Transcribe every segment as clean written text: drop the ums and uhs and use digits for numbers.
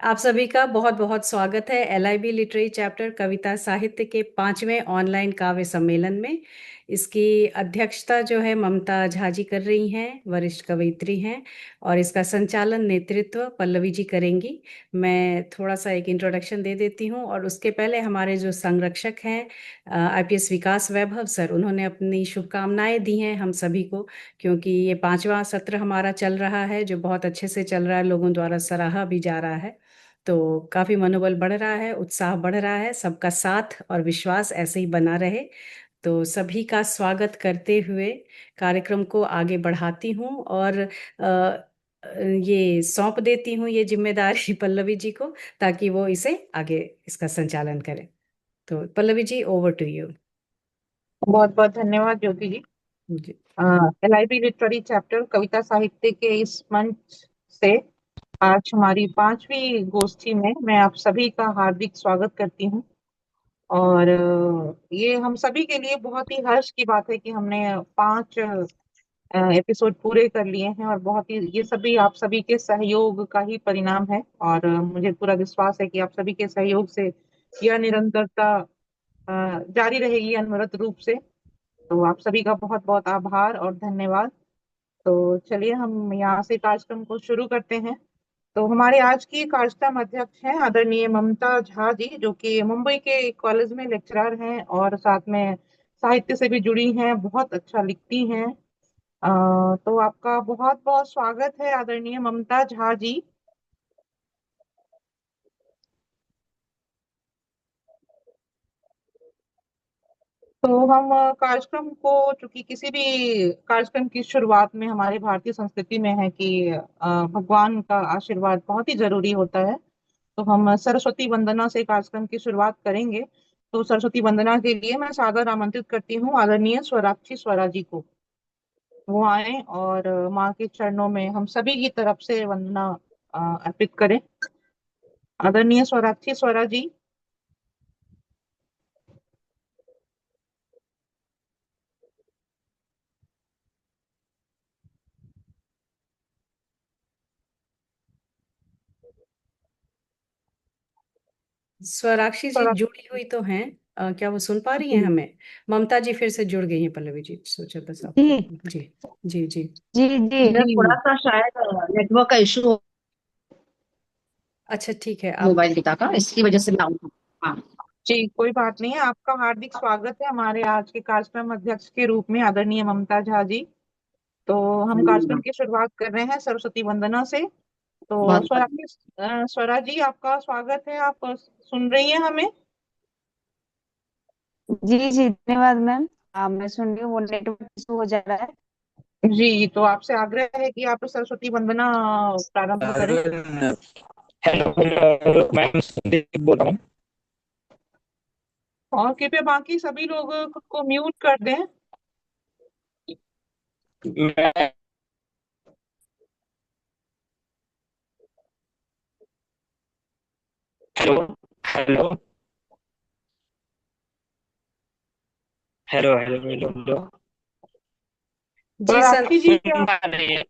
आप सभी का बहुत बहुत स्वागत है LIB लिटरेरी चैप्टर कविता साहित्य के 5वें ऑनलाइन काव्य सम्मेलन में। इसकी अध्यक्षता जो है ममता झा जी कर रही हैं, वरिष्ठ कवयित्री हैं, और इसका संचालन नेतृत्व पल्लवी जी करेंगी। मैं थोड़ा सा एक इंट्रोडक्शन दे देती हूँ, और उसके पहले हमारे जो संरक्षक हैं IPS विकास वैभव सर, उन्होंने अपनी शुभकामनाएं दी हैं हम सभी को, क्योंकि ये 5वां सत्र हमारा चल रहा है, जो बहुत अच्छे से चल रहा है, लोगों द्वारा सराहा भी जा रहा है। तो काफी मनोबल बढ़ रहा है, उत्साह बढ़ रहा है, सबका साथ और विश्वास ऐसे ही बना रहे। तो सभी का स्वागत करते हुए कार्यक्रम को आगे बढ़ाती हूँ, और ये सौंप देती हूँ ये जिम्मेदारी पल्लवी जी को, ताकि वो इसे आगे इसका संचालन करें। तो Pallavi ji, over to you. बहुत बहुत धन्यवाद ज्योति जी। जी। LIB लिटरेरी चैप्टर कविता साहित्य के इस मंच से आज हमारी 5वीं गोष्ठी में मैं आप सभी का हार्दिक स्वागत करती हूँ। और ये हम सभी के लिए बहुत ही हर्ष की बात है कि हमने 5 एपिसोड पूरे कर लिए हैं, और बहुत ही ये सभी आप सभी के सहयोग का ही परिणाम है। और मुझे पूरा विश्वास है कि आप सभी के सहयोग से यह निरंतरता जारी रहेगी अनवरत रूप से। तो आप सभी का बहुत बहुत आभार और धन्यवाद। तो चलिए हम यहाँ से कार्यक्रम को शुरू करते हैं। तो हमारे आज की कार्यक्रम अध्यक्ष हैं आदरणीय ममता झा जी, जो कि मुंबई के कॉलेज में लेक्चरर हैं और साथ में साहित्य से भी जुड़ी हैं, बहुत अच्छा लिखती हैं। तो आपका बहुत बहुत स्वागत है आदरणीय ममता झा जी। तो हम कार्यक्रम को, चूंकि किसी भी कार्यक्रम की शुरुआत में हमारे भारतीय संस्कृति में है कि भगवान का आशीर्वाद बहुत ही जरूरी होता है। तो हम सरस्वती वंदना से कार्यक्रम की शुरुआत करेंगे। तो सरस्वती वंदना के लिए मैं सादर आमंत्रित करती हूँ आदरणीय स्वराक्षी स्वरा जी को। वो आए और माँ के चरणों में हम सभी की तरफ से वंदना अर्पित करें। आदरणीय स्वराक्षी स्वरा जी। स्वराक्षी जी स्वरा- जुड़ी हुई तो हैं, क्या वो सुन पा रही हैं जी हमें? ममता जी फिर से जुड़ गई हैं पल्लवी जी, सोचा बस आपको। जी जी। जी जी। जी जी इधर थोड़ा जी सा शायद नेटवर्क का इशू हो अच्छा ठीक है, आप। मोबाइल डेटा का, इसकी वजह से मैं हाँ। जी, कोई बात नहीं है। आपका हार्दिक स्वागत है हमारे आज के कार्यक्रम अध्यक्ष के रूप में आदरणीय ममता झा जी। तो हम कार्यक्रम धन्यवाद। की शुरुआत कर रहे हैं सरस्वती वंदना से। तो बहुत बहुत स्वरा जी, आपका स्वागत है। आप सुन रही हैं हमें? जी जी धन्यवाद मैम। मैं सुन रही हूँ, वो नेटवर्क इशू हो जा रहा है। जी, तो आपसे आग्रह है कि आप सरस्वती वंदना प्रारंभ करें। हेलो हेलो, मैं संदीप बोल रहा हूँ। और कृपया बाकी सभी लोग खुद को म्यूट कर दें। मैं hello hello hello hello hello hello. जी राखी जी, क्या सुन पा रही है?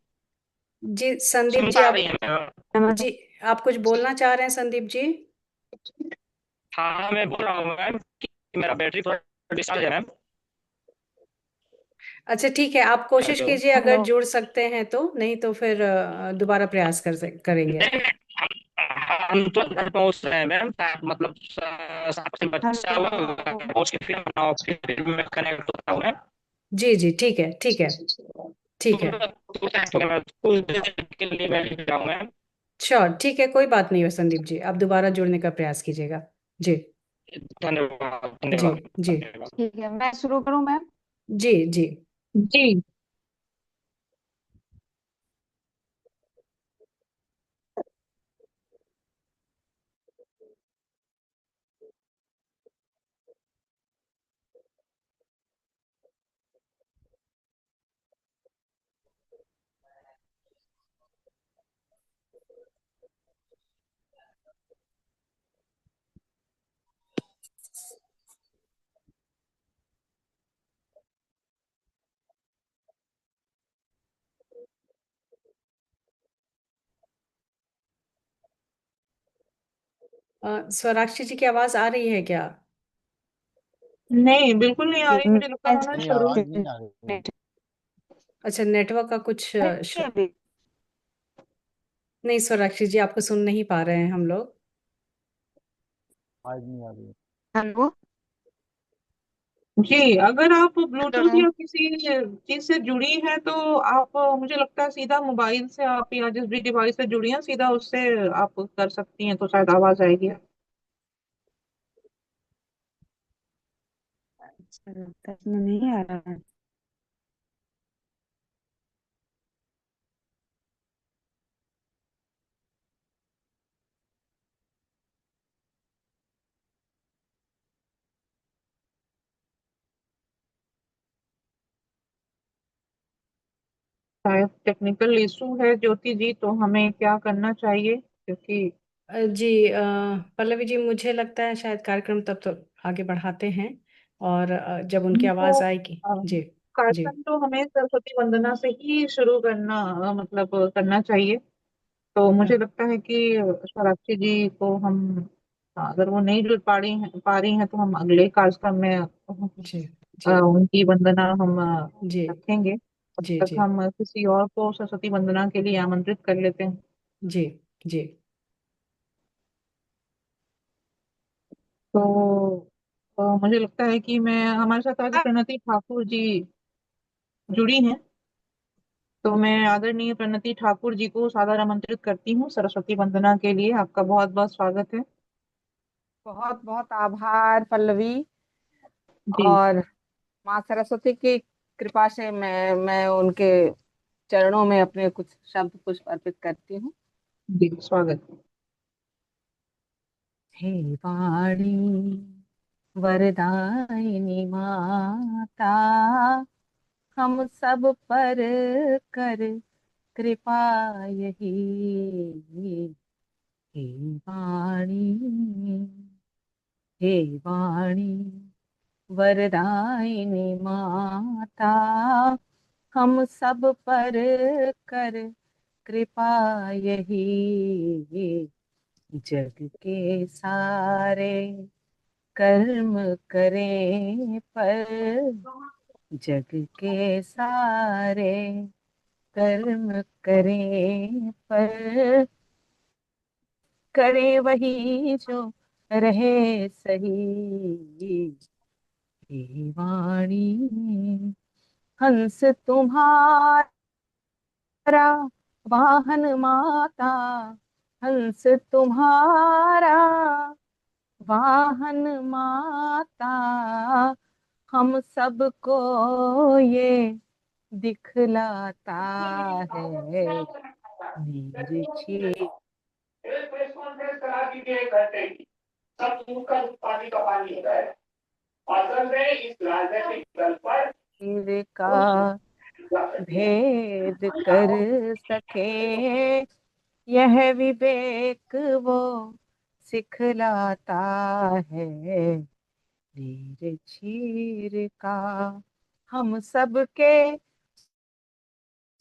जी संदीप सुन जी, पा आप। रही है मैम? जी, आप कुछ बोलना चाह रहे हैं संदीप जी? हाँ, मैं बोल रहा हूँ मैम कि मेरा बैटरी थोड़ा डिस्चार्ज है मैम। अच्छा ठीक है, आप कोशिश हेलो। कीजिए, अगर हेलो। जुड़ सकते हैं तो, नहीं तो फिर दोबारा प्रयास करेंगे। नहीं, हम तो घर पहुँच रहे हैं मैम, मतलब सात से बच्चा हुआ, हेलो। पहुँच के फिर मैं कनेक्ट होता हूँ मैम। जी जी, ठीक है ठीक है। ठीक है। मैं कुछ देर के लिए बैठ जाऊँ मैम। श्योर, ठीक है, कोई बात नहीं है संदीप जी, आप दोबारा जुड़ने का प्रयास कीजिएगा। जी। धन्यवाद जी। धन्यवाद जी। धन्यवाद। ठीक है, मैं शुरू करूँ मैम? जी। जी। जी स्वराक्षी जी की आवाज आ रही है क्या? नहीं, बिल्कुल नहीं आ रही, मुझे लगता है ना नहीं, शुरू। आवाज नहीं आ रही। अच्छा, नेटवर्क का कुछ अभी नहीं, स्वराक्षी जी आपको सुन नहीं पा रहे हैं हम लोग। आवाज नहीं आ रही। हेलो जी, अगर आप ब्लूटूथ हेलो या किसी चीज से जुड़ी हैं तो आप, मुझे लगता है सीधा मोबाइल से आप या जिस भी डिवाइस से जुड़ी हैं सीधा उससे आप कर सकती हैं, तो शायद आवाज आएगी। अच्छा, टच में नहीं आ रहा है। शायद टेक्निकल इशू है ज्योति जी, तो हमें क्या करना चाहिए, क्योंकि जी, पल्लवी जी, मुझे लगता है शायद कार्यक्रम तब तो आगे बढ़ाते हैं, और जब उनकी हमको आवाज आएगी। जी। जी। कार्यक्रम तो हमें सरस्वती वंदना से ही शुरू करना, मतलब करना चाहिए। तो अ, मुझे लगता है कि स्वराक्षी जी को हम, अगर वो नहीं जुड़ पा रही हैं तो हम अगले कार्यक्रम में जी। जी। उनकी वंदना हम जी। रखेंगे। तब जी। तक जी। हम किसी और को सरस्वती वंदना के लिए आमंत्रित कर लेते हैं। जी। जी। तो मुझे लगता है कि मैं, हमारे साथ आज प्रणति ठाकुर जी जुड़ी हैं, तो मैं आदरणीय प्रणति ठाकुर जी को सादर आमंत्रित करती हूँ सरस्वती वंदना के लिए। आपका बहुत बहुत स्वागत है। बहुत बहुत आभार पल्लवी। जी। और माँ सरस्वती की कृपा से मैं उनके चरणों में अपने कुछ शब्द पुष्प अर्पित करती हूँ। जी, स्वागत है। हे वाणी वरदायिनी माता, हम सब पर कर कृपा यही। हे वाणी, हे वाणी वरदायिनी माता, हम सब पर कर कृपा यही। जग के सारे कर्म करें पर, जग के सारे कर्म करें पर, करे वही जो रहे सही। हे वाणी, हंस तुम्हारा वाहन माता, हंस तुम्हारा वाहन माता, हम सबको ये दिखलाता है। निरखिए एक प्रेस कॉन्फ्रेंस करा दीजिए एक घंटे की, सब सूखा पानी का पानी होता है। असल में इस राजनीतिक दल पर का भेद कर सके, यह विवेक वो सिखलाता है। नीर चीर का हम सबके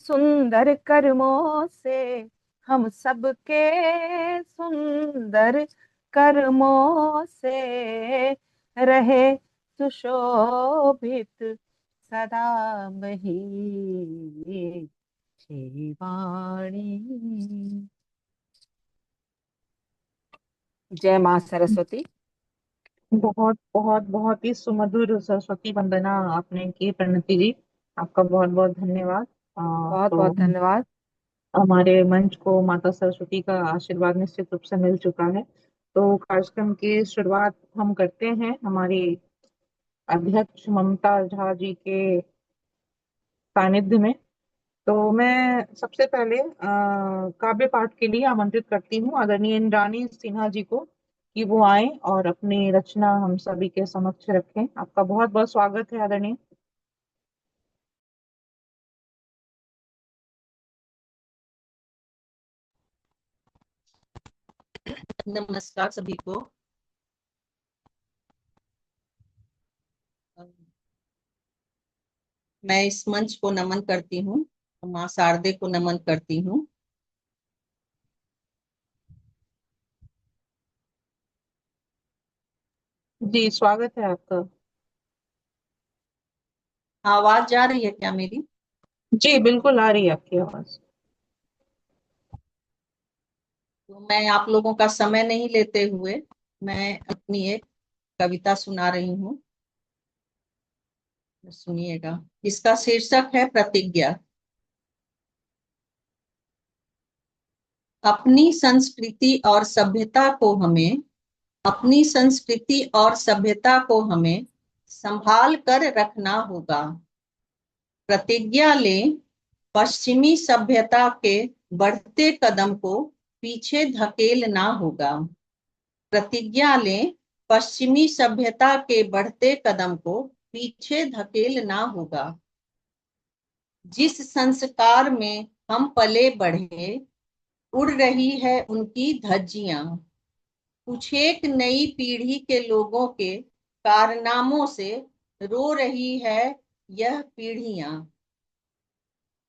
सुंदर कर्मों से, हम सबके सुंदर कर्मों से रहे सुशोभित सदा मही। हे वाणी। जय माँ सरस्वती। बहुत बहुत बहुत ही सुमधुर सरस्वती वंदना आपने की प्रणति जी, आपका बहुत बहुत धन्यवाद। बहुत तो बहुत धन्यवाद। हमारे मंच को माता सरस्वती का आशीर्वाद निश्चित रूप से मिल चुका है। तो कार्यक्रम की शुरुआत हम करते हैं हमारी अध्यक्ष ममता झा जी के सानिध्य में। तो मैं सबसे पहले काव्य पाठ के लिए आमंत्रित करती हूँ आदरणीय इंद्राणी सिन्हा जी को, कि वो आए और अपनी रचना हम सभी के समक्ष रखें। आपका बहुत बहुत स्वागत है आदरणीय। नमस्कार सभी को। मैं इस मंच को नमन करती हूँ, माँ शारदे को नमन करती हूँ। जी, स्वागत है आपका। आवाज जा रही है क्या मेरी? जी, बिल्कुल आ रही है आपकी आवाज। तो मैं आप लोगों का समय नहीं लेते हुए मैं अपनी एक कविता सुना रही हूँ। सुनिएगा। इसका शीर्षक है प्रतिज्ञा। अपनी संस्कृति और सभ्यता को हमें अपनी संस्कृति और सभ्यता को हमें संभाल कर रखना होगा। प्रतिज्ञा लें, पश्चिमी सभ्यता के बढ़ते कदम को पीछे धकेलना होगा। प्रतिज्ञा लें, पश्चिमी सभ्यता के बढ़ते कदम को पीछे धकेलना होगा। जिस संस्कार में हम पले बढ़े, उड़ रही है उनकी धज्जियां। कुछ एक नई पीढ़ी के लोगों के कारनामों से रो रही है यह पीढ़ियां।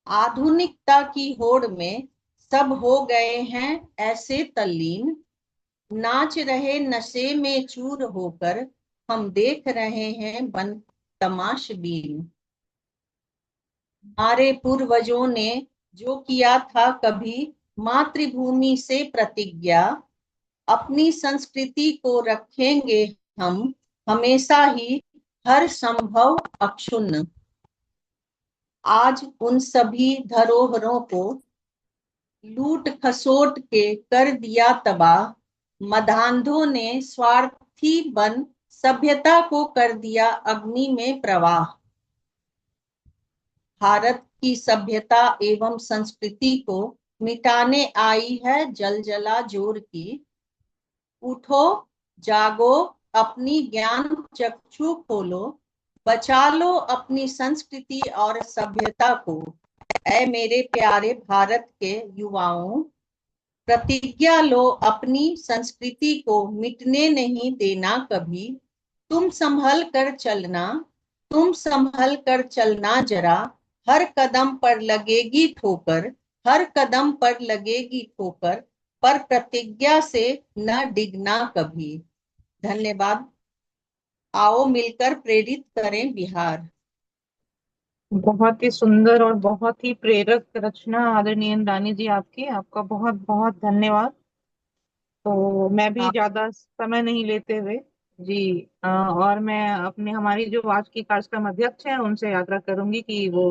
आधुनिकता की होड़ में सब हो गए हैं ऐसे तल्लीन, नाच रहे नशे में चूर होकर हम देख रहे हैं बन तमाशबीन। हमारे पूर्वजों ने जो किया था कभी मातृभूमि से प्रतिज्ञा, अपनी संस्कृति को रखेंगे हम हमेशा ही हर संभव अक्षुण्ण। आज उन सभी धरोहरों को लूट खसोट के कर दिया तबाह, मधांधों ने स्वार्थी बन सभ्यता को कर दिया अग्नि में प्रवाह। भारत की सभ्यता एवं संस्कृति को मिटाने आई है जलजला जोर की। उठो, जागो, अपनी ज्ञान चक्षु खोलो, बचा लो अपनी संस्कृति और सभ्यता को। ऐ मेरे प्यारे भारत के युवाओं, प्रतिज्ञा लो, अपनी संस्कृति को मिटने नहीं देना कभी। तुम संभल कर चलना, तुम संभल कर चलना जरा, हर कदम पर लगेगी ठोकर, हर कदम पर लगेगी ठोकर, पर प्रतिज्ञा से न डिगना कभी। धन्यवाद। आओ मिलकर प्रेरित करें बिहार। बहुत ही सुंदर और बहुत ही प्रेरक रचना आदरणीय रानी जी आपकी, आपका बहुत बहुत धन्यवाद। तो मैं भी आप ज्यादा समय नहीं लेते हुए जी, और मैं अपने हमारी जो आज की कार्यक्रम अध्यक्ष हैं उनसे आग्रह करूंगी कि वो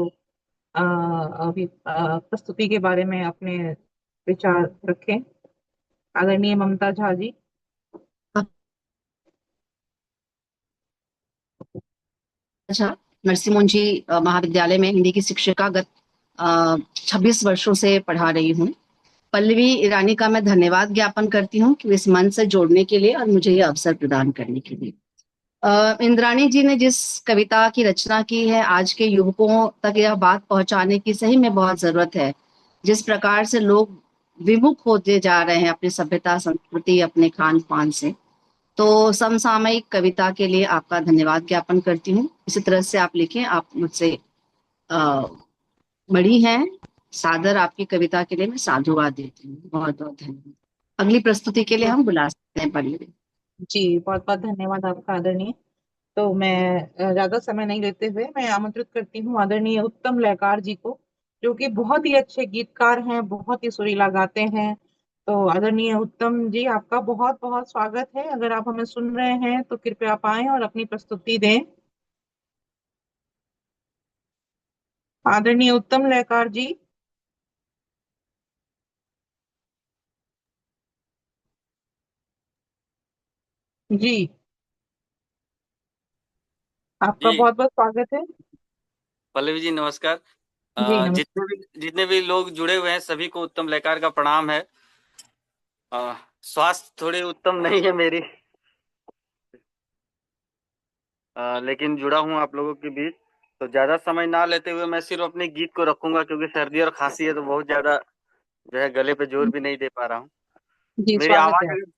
अभी प्रस्तुति के बारे में अपने विचार रखें। आदरणीय ममता झा जी। अच्छा, नरसिंह मुंशी महाविद्यालय में हिंदी की शिक्षिका गत 26 वर्षों से पढ़ा रही हूँ। पल्लवी ईरानी का मैं धन्यवाद ज्ञापन करती हूँ कि इस मंच से जोड़ने के लिए और मुझे ये अवसर प्रदान करने के लिए। इंद्राणी जी ने जिस कविता की रचना की है, आज के युवकों तक यह बात पहुंचाने की सही में बहुत जरूरत है। जिस प्रकार से लोग विमुख होते जा रहे हैं अपनी सभ्यता, संस्कृति, अपने खान पान से, तो समसामयिक कविता के लिए आपका धन्यवाद ज्ञापन करती हूँ। इसी तरह से आप लिखें, आप मुझसे बड़ी हैं। सादर आपकी कविता के लिए मैं साधुवाद देती हूँ। बहुत बहुत धन्यवाद। अगली प्रस्तुति के लिए हम बुला सकते हैं पल्लवी। जी, बहुत बहुत धन्यवाद आपका आदरणीय। तो मैं ज्यादा समय नहीं लेते हुए मैं आमंत्रित करती हूँ आदरणीय उत्तम लहकार जी को, जो कि बहुत ही अच्छे गीतकार हैं, बहुत ही सुरीला गाते हैं। तो आदरणीय उत्तम जी, आपका बहुत बहुत स्वागत है। अगर आप हमें सुन रहे हैं तो कृपया आप आएं और अपनी प्रस्तुति दें। आदरणीय उत्तम लहकार जी। जी, आपका जी बहुत बहुत स्वागत है। पल्लवी जी नमस्कार। जी नमस्ते। जितने भी लोग जुड़े हुए हैं सभी को उत्तम लयकार का प्रणाम है। स्वास्थ्य थोड़ी उत्तम नहीं है मेरी, लेकिन जुड़ा हूँ आप लोगों के बीच। तो ज्यादा समय ना लेते हुए मैं सिर्फ अपने गीत को रखूंगा, क्योंकि सर्दी और खांसी है तो बहुत ज्यादा जो है गले पे जोर भी नहीं दे पा रहा हूँ। जी, मेरी स्वागत है। आवाज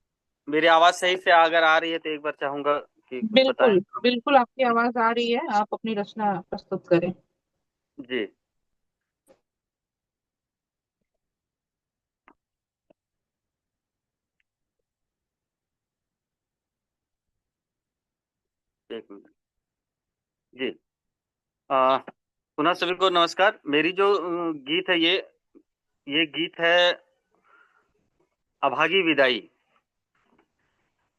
मेरी आवाज सही से अगर आ रही है तो एक बार चाहूंगा कि कुछ बताएं। बिल्कुल बिल्कुल, आपकी आवाज आ रही है, आप अपनी रचना प्रस्तुत करें। जी। एक मिनट जी। पुनः सभी को नमस्कार। मेरी जो गीत है ये गीत है अभागी विदाई।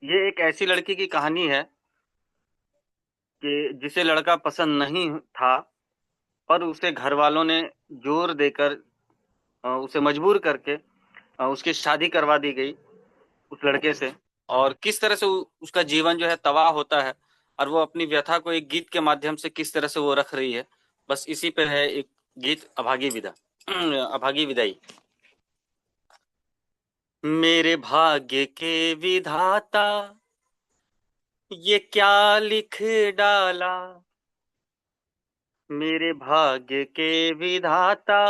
ये एक ऐसी लड़की की कहानी है कि जिसे लड़का पसंद नहीं था, पर उसे घर वालों ने जोर देकर उसे मजबूर करके उसकी शादी करवा दी गई उस लड़के से। और किस तरह से उसका जीवन जो है तबाह होता है, और वो अपनी व्यथा को एक गीत के माध्यम से किस तरह से वो रख रही है, बस इसी पे है एक गीत अभागी अभागी विदाई। मेरे भाग्य के विधाता ये क्या लिख डाला, मेरे भाग्य के विधाता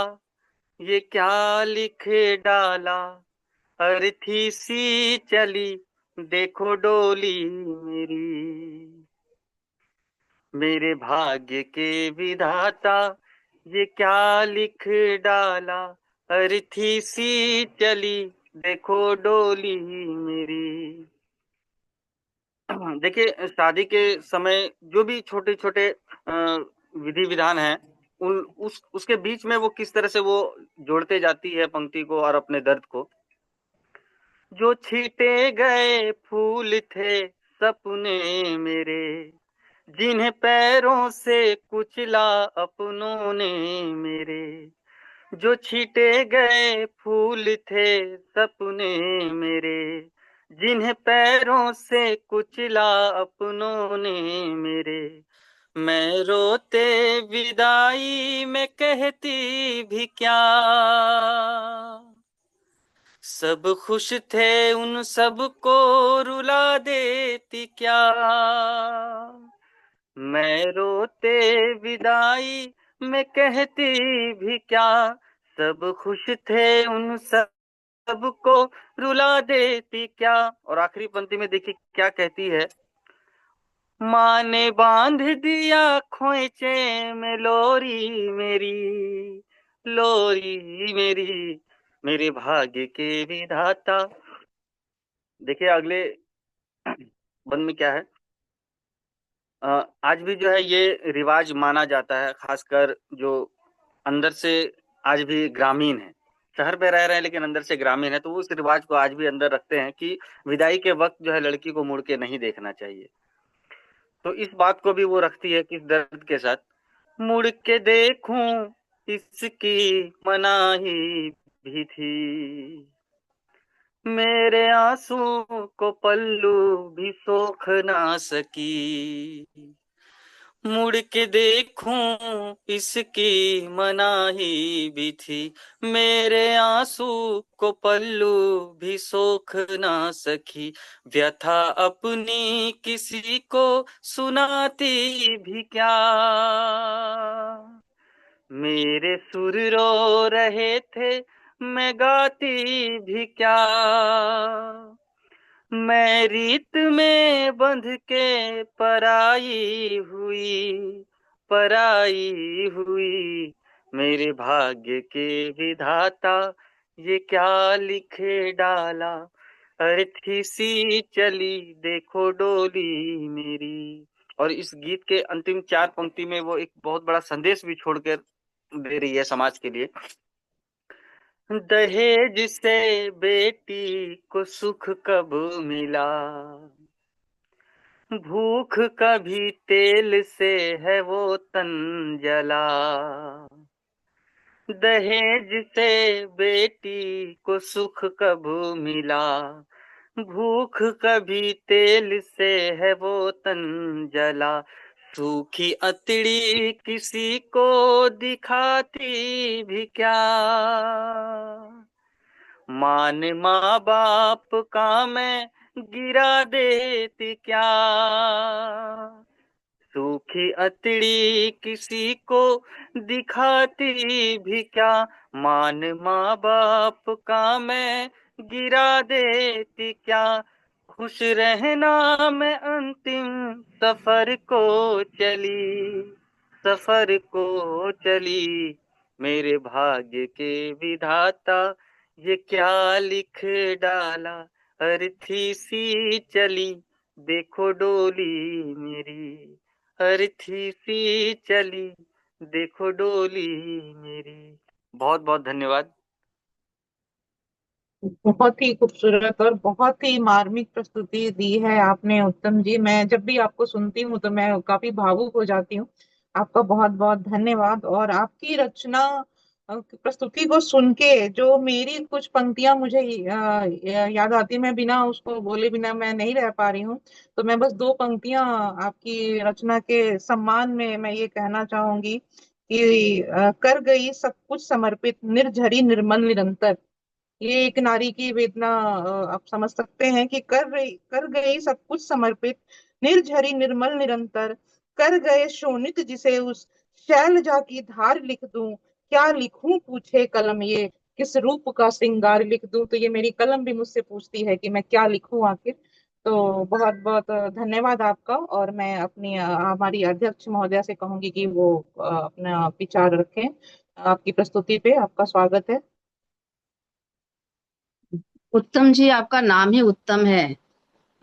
ये क्या लिख डाला, अर्थी सी चली देखो डोली मेरी। मेरे भाग्य के विधाता ये क्या लिख डाला, अर्थी सी चली देखो डोली मेरी। देखिए, शादी के समय जो भी छोटे छोटे विधि विधान हैं, उसके बीच में वो किस तरह से वो जोड़ते जाती है पंक्ति को और अपने दर्द को। जो छीटे गए फूल थे सपने मेरे, जिन्हें पैरों से कुचला अपनों ने मेरे। जो छीटे गए फूल थे सपने मेरे, जिन्हें पैरों से कुचला अपनों ने मेरे। मैं रोते विदाई में कहती भी क्या, सब खुश थे उन सब को रुला देती क्या। मैं रोते विदाई में कहती भी क्या, सब खुश थे उन सब को रुला देती क्या। और आखिरी पंक्ति में देखिए क्या कहती है, माँ ने बांध दिया खोइचे में लोरी मेरी, लोरी मेरी, मेरे भाग्य के विधाता। देखिए अगले बंद में क्या है, आज भी जो है ये रिवाज माना जाता है, खासकर जो अंदर से आज भी ग्रामीण है, शहर में रह रहे हैं लेकिन अंदर से ग्रामीण है, तो उस रिवाज को आज भी अंदर रखते हैं कि विदाई के वक्त जो है लड़की को मुड़ के नहीं देखना चाहिए। तो इस बात को भी वो रखती है किस दर्द के साथ, मुड़ के देखूं इसकी मनाही भी थी, मेरे आंसू को पल्लू भी सोख ना सकी। मुड़ के देखूं इसकी मनाही भी थी, मेरे आंसू को पल्लू भी सोख ना सकी। व्यथा अपनी किसी को सुनाती भी क्या, मेरे सुर रो रहे थे मैं गाती भी क्या। मैं रीत में बंध के पराई हुई, पराई हुई, मेरे भाग्य के विधाता ये क्या लिख डाला, अर्थी सी चली देखो डोली मेरी। और इस गीत के अंतिम 4 पंक्ति में वो एक बहुत बड़ा संदेश भी छोड़कर दे रही है समाज के लिए। दहेज से बेटी को सुख कब मिला, भूख कभी तेल से है वो तन जला। दहेज से बेटी को सुख कब मिला, भूख कभी तेल से है वो तन जला। सूखी अतड़ी किसी को दिखाती भी क्या, मान माँ बाप का मैं गिरा देती क्या। सूखी अतड़ी किसी को दिखाती भी क्या, मान माँ बाप का मैं गिरा देती क्या। खुश रहना मैं अंतिम सफर को चली, सफर को चली, मेरे भाग्य के विधाता ये क्या लिख डाला, अर्थी सी चली देखो डोली मेरी अर्थी सी चली, देखो डोली मेरी। बहुत बहुत धन्यवाद। बहुत ही खूबसूरत और बहुत ही मार्मिक प्रस्तुति दी है आपने उत्तम जी। मैं जब भी आपको सुनती हूँ तो मैं काफी भावुक हो जाती हूँ। आपका बहुत बहुत धन्यवाद। और आपकी रचना प्रस्तुति को सुन के जो मेरी कुछ पंक्तियां मुझे याद आती, मैं बिना उसको बोले बिना मैं नहीं रह पा रही हूँ। तो मैं बस दो पंक्तियां आपकी रचना के सम्मान में मैं ये कहना चाहूंगी कि कर गई सब कुछ समर्पित, निर्झरी निर्मल निरंतर। ये एक नारी की वेदना आप समझ सकते हैं कि कर गई सब कुछ समर्पित, निर्झरी निर्मल निरंतर। कर गए शोणित जिसे उस शैलजा की धार लिख दूं, क्या लिखूं पूछे कलम ये, किस रूप का श्रृंगार लिख दूं। तो ये मेरी कलम भी मुझसे पूछती है कि मैं क्या लिखूं आखिर। तो बहुत बहुत धन्यवाद आपका। और मैं अपनी हमारी अध्यक्ष महोदया से कहूंगी कि वो अपना विचार रखें। आपकी प्रस्तुति पे आपका स्वागत है। उत्तम जी, आपका नाम ही उत्तम है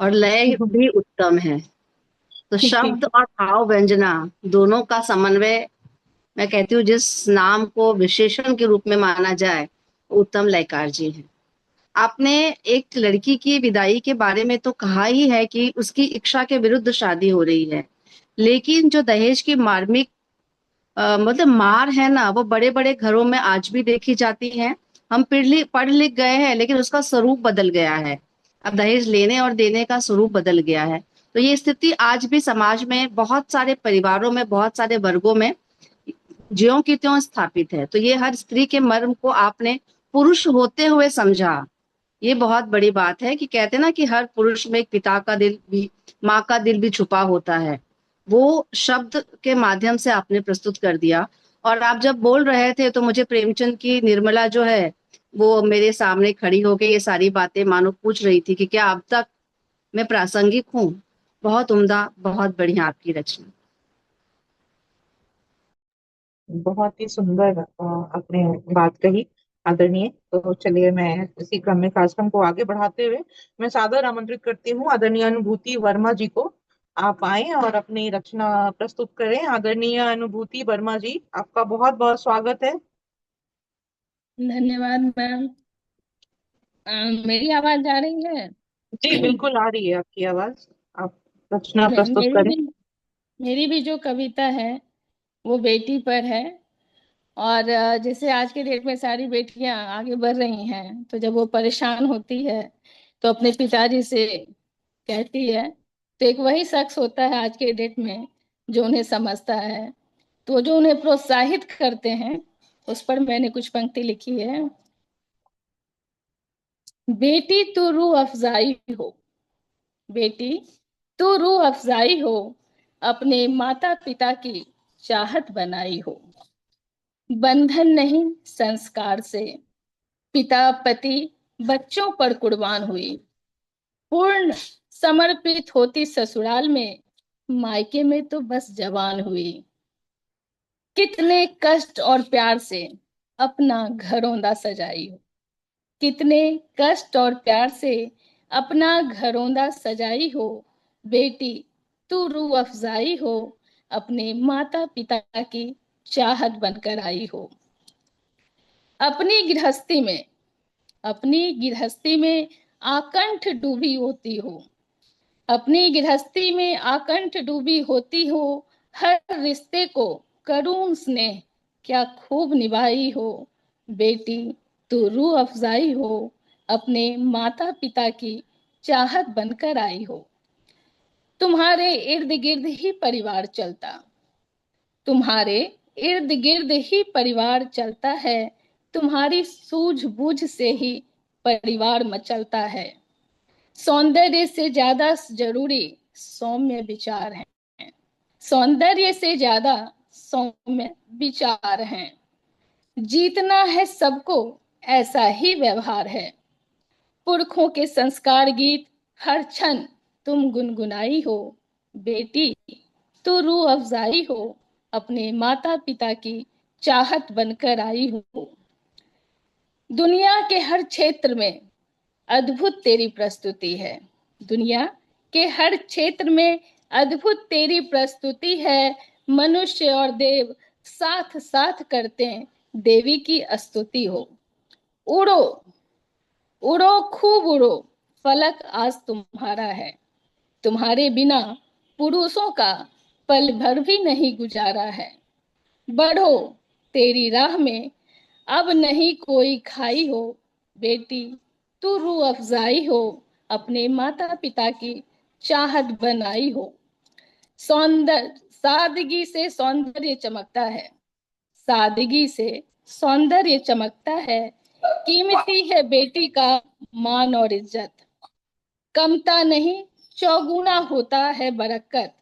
और लय भी उत्तम है। तो शब्द और भाव व्यंजना दोनों का समन्वय, मैं कहती हूँ जिस नाम को विशेषण के रूप में माना जाए, उत्तम लयकार जी है। आपने एक लड़की की विदाई के बारे में तो कहा ही है कि उसकी इच्छा के विरुद्ध शादी हो रही है, लेकिन जो दहेज की मार्मिक मतलब मार है ना, वो बड़े बड़े घरों में आज भी देखी जाती है। हम पढ़ लिख गए हैं, लेकिन उसका स्वरूप बदल गया है। अब दहेज लेने और देने का स्वरूप बदल गया है। तो ये स्थिति आज भी समाज में बहुत सारे परिवारों में, बहुत सारे वर्गों में ज्यों की त्यों स्थापित है। तो ये हर स्त्री के मर्म को आपने पुरुष होते हुए समझा, ये बहुत बड़ी बात है। कि कहते हैं ना कि हर पुरुष में एक पिता का दिल भी, माँ का दिल भी छुपा होता है। वो शब्द के माध्यम से आपने प्रस्तुत कर दिया। और आप जब बोल रहे थे तो मुझे प्रेमचंद की निर्मला जो है वो मेरे सामने खड़ी होकर ये सारी बातें मानो पूछ रही थी कि क्या अब तक मैं प्रासंगिक हूँ। बहुत उम्दा, बहुत बढ़िया आपकी रचना। बहुत ही सुंदर आपने बात कही आदरणीय। तो चलिए मैं इसी क्रम में कार्यक्रम को आगे बढ़ाते हुए मैं सादर आमंत्रित करती हूँ आदरणीय अनुभूति वर्मा जी को। आप आए और अपनी रचना प्रस्तुत करें। आदरणीय अनुभूति वर्मा जी, आपका बहुत बहुत स्वागत है। धन्यवाद मैम। मेरी आवाज आ रही है? जी बिल्कुल आ रही है आपकी आवाज। आप रचना प्रस्तुत मेरी करें। भी मेरी भी जो कविता है वो बेटी पर है। और जैसे आज के डेट में सारी बेटियां आगे बढ़ रही हैं, तो जब वो परेशान होती है तो अपने पिताजी से कहती है। तो एक वही शख्स होता है आज के डेट में जो उन्हें समझता है, तो जो उन्हें प्रोत्साहित करते हैं। उस पर मैंने कुछ पंक्ति लिखी है। बेटी तू रूह अफजाई हो, बेटी तू रूह अफजाई हो, अपने माता पिता की चाहत बनाई हो। बंधन नहीं संस्कार से पिता पति बच्चों पर कुर्बान हुई। पूर्ण समर्पित होती ससुराल में, मायके में तो बस जवान हुई। कितने कष्ट और प्यार से अपना घरौंदा सजाई हो, कितने कष्ट और प्यार से अपना घरौंदा सजाई हो। बेटी तू रूह अफजाई हो, अपने माता पिता की चाहत बनकर आई हो। अपनी गृहस्थी में अपनी गृहस्थी में आकंठ डूबी होती हो, अपनी गृहस्थी में आकंठ डूबी होती हो। हर रिश्ते को करूण स्नेह क्या खूब निभाई हो। बेटी तू रूह अफजाई हो, अपने माता पिता की चाहत बनकर आई हो। तुम्हारे इर्द गिर्द ही परिवार चलता, तुम्हारे इर्द गिर्द ही परिवार चलता है। तुम्हारी सूझबूझ से ही परिवार मचलता है। सौंदर्य से ज्यादा जरूरी सौम्य विचार है, सौंदर्य से ज्यादा सौम्य विचार हैं। जीतना है सबको ऐसा ही व्यवहार है। पुरखों के संस्कार गीत हर क्षण तुम गुनगुनाई हो। बेटी तू रूह अफजाई हो, अपने माता पिता की चाहत बनकर आई हो। दुनिया के हर क्षेत्र में अद्भुत तेरी प्रस्तुति है, दुनिया कि हर क्षेत्र में अद्भुत तेरी प्रस्तुति है। मनुष्य और देव साथ साथ करते हैं देवी की स्तुति हो। उड़ो उड़ो खूब उड़ो, फलक आज तुम्हारा है। तुम्हारे बिना पुरुषों का पल भर भी नहीं गुजारा है। बढ़ो तेरी राह में अब नहीं कोई खाई हो। बेटी तू रूह अफजाई हो, अपने माता पिता की चाहत बनाई हो। सौंदर्य सादगी से सौंदर्य चमकता है, सादगी से सौंदर्य चमकता है। कीमती है बेटी का मान और इज्जत, कमता नहीं चौगुना होता है बरकत।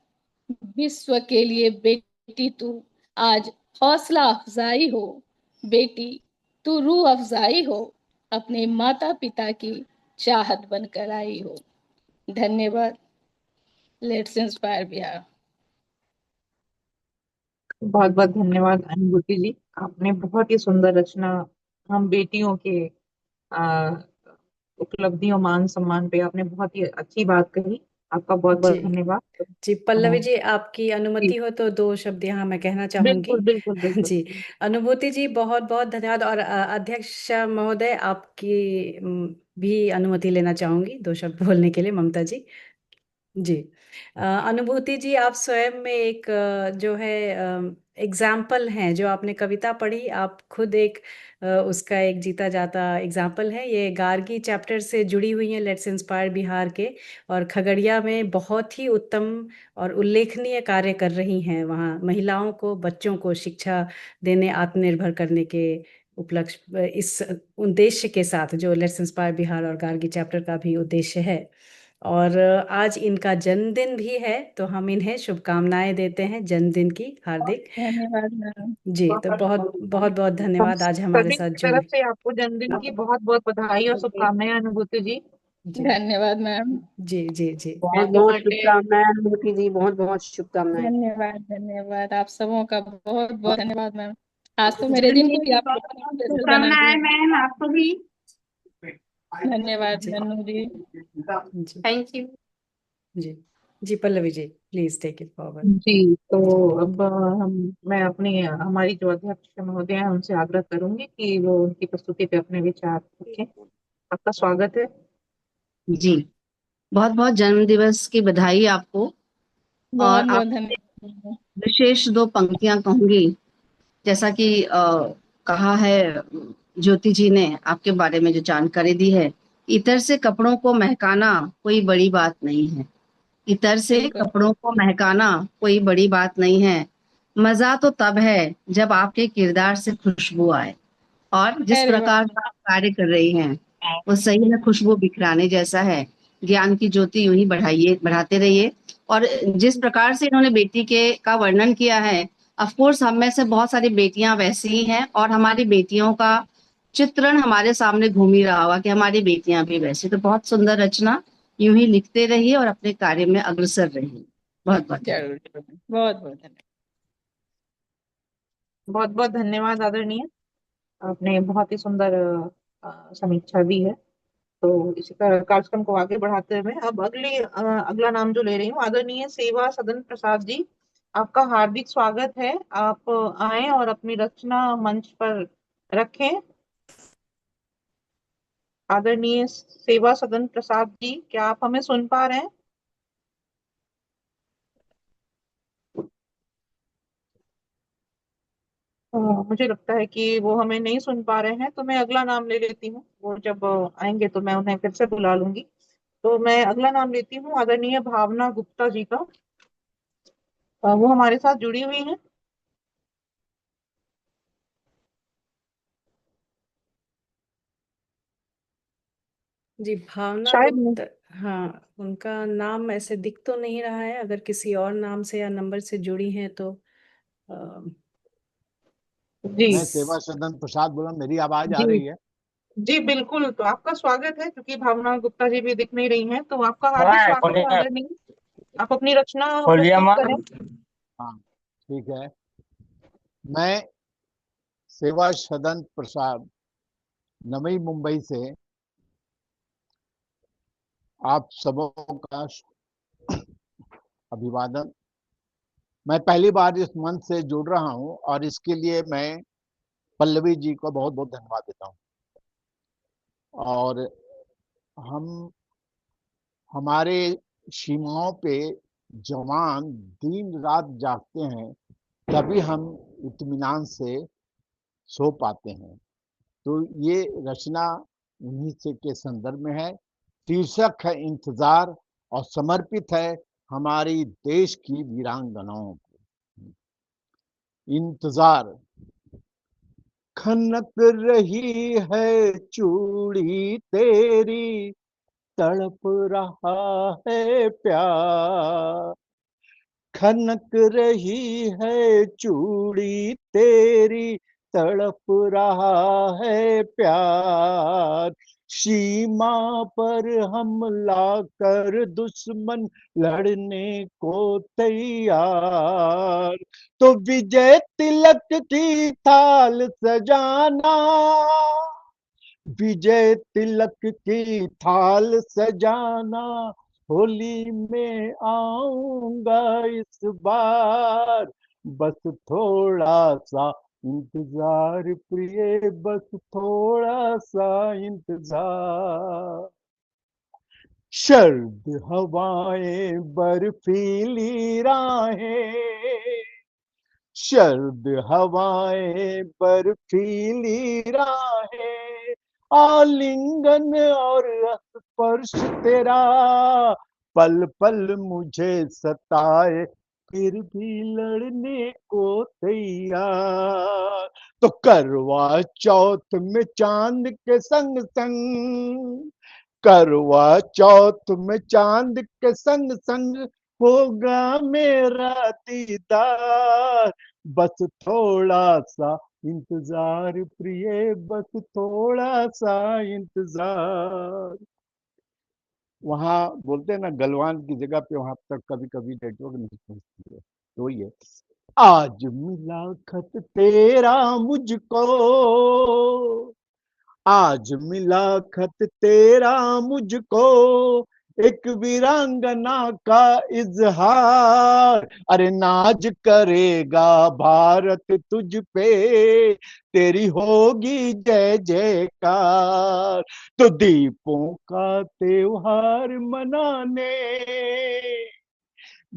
विश्व के लिए बेटी तू आज हौसला अफजाई हो। बेटी तू रूह अफजाई हो, अपने माता पिता की चाहत बनकर आई हो। धन्यवाद। Let's inspire Bihar. बहुत बहुत धन्यवाद अनुभूति जी, आपने बहुत ही सुंदर रचना हम बेटियों के आ, उपलब्धियों मान सम्मान पे आपने बहुत ही अच्छी बात कही। आपका बहुत बहुत जी धन्यवाद। जी पल्लवी हाँ, जी, आपकी जी अनुमति हो तो 2 शब्द यहाँ मैं कहना चाहूंगी। बिल्कुल बिल्कुल बिल्कुल। जी, अनुभूति जी बहुत बहुत धन्यवाद। और अध्यक्ष महोदय, आपकी भी अनुमति लेना चाहूंगी 2 शब्द बोलने के लिए। ममता जी। जी, अनुभूति जी, आप स्वयं में एक जो है एग्जाम्पल हैं। जो आपने कविता पढ़ी, आप खुद एक उसका एक जीता जाता एग्जाम्पल है। ये गार्गी चैप्टर से जुड़ी हुई हैं, लेट्स इंस्पायर बिहार के, और खगड़िया में बहुत ही उत्तम और उल्लेखनीय कार्य कर रही हैं। वहाँ महिलाओं को, बच्चों को शिक्षा देने, आत्मनिर्भर करने के उपलक्ष्य, इस उद्देश्य के साथ, जो लेट्स इंस्पायर बिहार और गार्गी चैप्टर का भी उद्देश्य है। और आज इनका जन्मदिन भी है, तो हम इन्हें शुभकामनाएं देते हैं जन्मदिन की हार्दिक। धन्यवाद मैम। जी, तो बहुत बहुत बहुत हम धन्यवाद आज हमारे सभी साथ की जुड़े। तरफ से आपको जन्मदिन की बहुत बहुत बधाई और शुभकामनाएं अनुभूति जी। जी धन्यवाद मैम। जी जी जी बहुत बहुत शुभकामनाएं अनुभूति जी, बहुत बहुत शुभकामनाएं। धन्यवाद धन्यवाद, आप सबों का बहुत बहुत धन्यवाद मैम। आज तो मेरे दिन को भी आप लोगों ने विशेष बना शुभकामनाएं दिया। मैम, आपको भी। धन्यवाद जी नन्नू जी। जी थैंक यू। जी जी Pallavi ji, please take it forward. जी, तो अब मैं अपनी हमारी जो अध्यक्ष महोदय हैं उनसे आग्रह करूंगी कि वो उनकी प्रस्तुति पे अपने विचार रखें। आपका स्वागत है। जी, बहुत बहुत जन्म दिवस की बधाई आपको। बहुत और बहुत आप धन्यवाद। विशेष 2 पंक्तियां कहूंगी। जैसा कि कहा है ज्योति जी ने आपके बारे में जो जानकारी दी है, इतर से कपड़ों को महकाना कोई बड़ी बात नहीं है। इतर से बिल्कुल कपड़ों को महकाना कोई बड़ी बात नहीं है। मजा तो तब है जब आपके किरदार से खुशबू आए। और जिस अरे वाह। प्रकार का आप कार्य कर रही हैं, वो सही में खुशबू बिखराने जैसा है। ज्ञान की ज्योति यूं ही बढ़ाइए, बढ़ाते रहिए। और जिस प्रकार से इन्होंने बेटी के का वर्णन किया है, ऑफ कोर्स हम में से बहुत सारी बेटियां वैसी ही हैं, और हमारी बेटियों का चित्रण हमारे सामने घूम ही रहा होगा कि हमारी बेटियां भी वैसी। तो बहुत सुंदर रचना, यूं ही लिखते रहिए और अपने कार्य में अग्रसर रहिए। बहुत बहुत धन्यवाद। जरूर जरूर, बहुत बहुत धन्यवाद। बहुत बहुत धन्यवाद आदरणीय, आपने बहुत ही सुंदर समीक्षा दी है। तो इसी कार्यक्रम को आगे बढ़ाते हुए अब अगला नाम जो ले रही हूँ, आदरणीय सेवा सदन प्रसाद जी। आपका हार्दिक स्वागत है। आप आए और अपनी रचना मंच पर रखें। आदरणीय सेवा सदन प्रसाद जी, क्या आप हमें सुन पा रहे हैं? मुझे लगता है कि वो हमें नहीं सुन पा रहे हैं, तो मैं अगला नाम ले लेती हूँ। वो जब आएंगे तो मैं उन्हें फिर से बुला लूंगी। तो मैं अगला नाम लेती हूँ आदरणीय भावना गुप्ता जी का। वो हमारे साथ जुड़ी हुई हैं। जी, भावना शायद गुप्ता। हाँ, उनका नाम ऐसे दिख तो नहीं रहा है। अगर किसी और नाम से या नंबर से जुड़ी हैं तो अ, जी मैं सेवा सदन प्रसाद बोल रहा हूं, मेरी आवाज आ जी रही है? जी बिल्कुल, तो आपका स्वागत है। क्योंकि भावना गुप्ता जी भी दिख नहीं रही हैं, तो आपका हार्दिक स्वागत है आदरणीय। आप अपनी रचना प्रस्तुत करें। हाँ, ठीक है। मैं सेवा सदन प्रसाद नवी मुंबई से आप सबों का अभिवादन। मैं पहली बार इस मंच से जुड़ रहा हूं और इसके लिए मैं पल्लवी जी को बहुत बहुत धन्यवाद देता हूं। और हमारे सीमाओं पे जवान दिन रात जागते हैं, तभी हम इत्मीनान से सो पाते हैं। तो ये रचना उन्हीं से के संदर्भ में है। शीर्षक है इंतजार और समर्पित है हमारी देश की वीरांगनाओं को। इंतजार। खनक रही है चूड़ी तेरी, तड़प रहा है प्यार। खनक रही है चूड़ी तेरी, तड़प रहा है प्यार। सीमा पर हमला कर दुश्मन लड़ने को तैयार। तो विजय तिलक की थाल सजाना, विजय तिलक की थाल सजाना, होली में आऊंगा इस बार। बस थोड़ा सा इंतजार प्रिय, बस थोड़ा सा इंतजार। सर्द हवाएं बर्फीली राहें, सर्द हवाएं बर्फीली राहें, आलिंगन और स्पर्श तेरा पल पल मुझे सताए, फिर भी लड़ने को तैयार। तो करवा चौथ में चांद के संग संग, करवा चौथ में चांद के संग संग होगा मेरा दीदार। बस थोड़ा सा इंतजार प्रिय, बस थोड़ा सा इंतजार। वहां बोलते हैं ना गलवान की जगह पे, वहां तक कभी कभी नेटवर्क नहीं पहुंचती है। तो ये आज मिला खत तेरा मुझको, आज मिला खत तेरा मुझको, एक वीरांगना का इजहार। अरे नाज करेगा भारत तुझ पे, तेरी होगी जय जयकार। तो दीपों का त्योहार मनाने,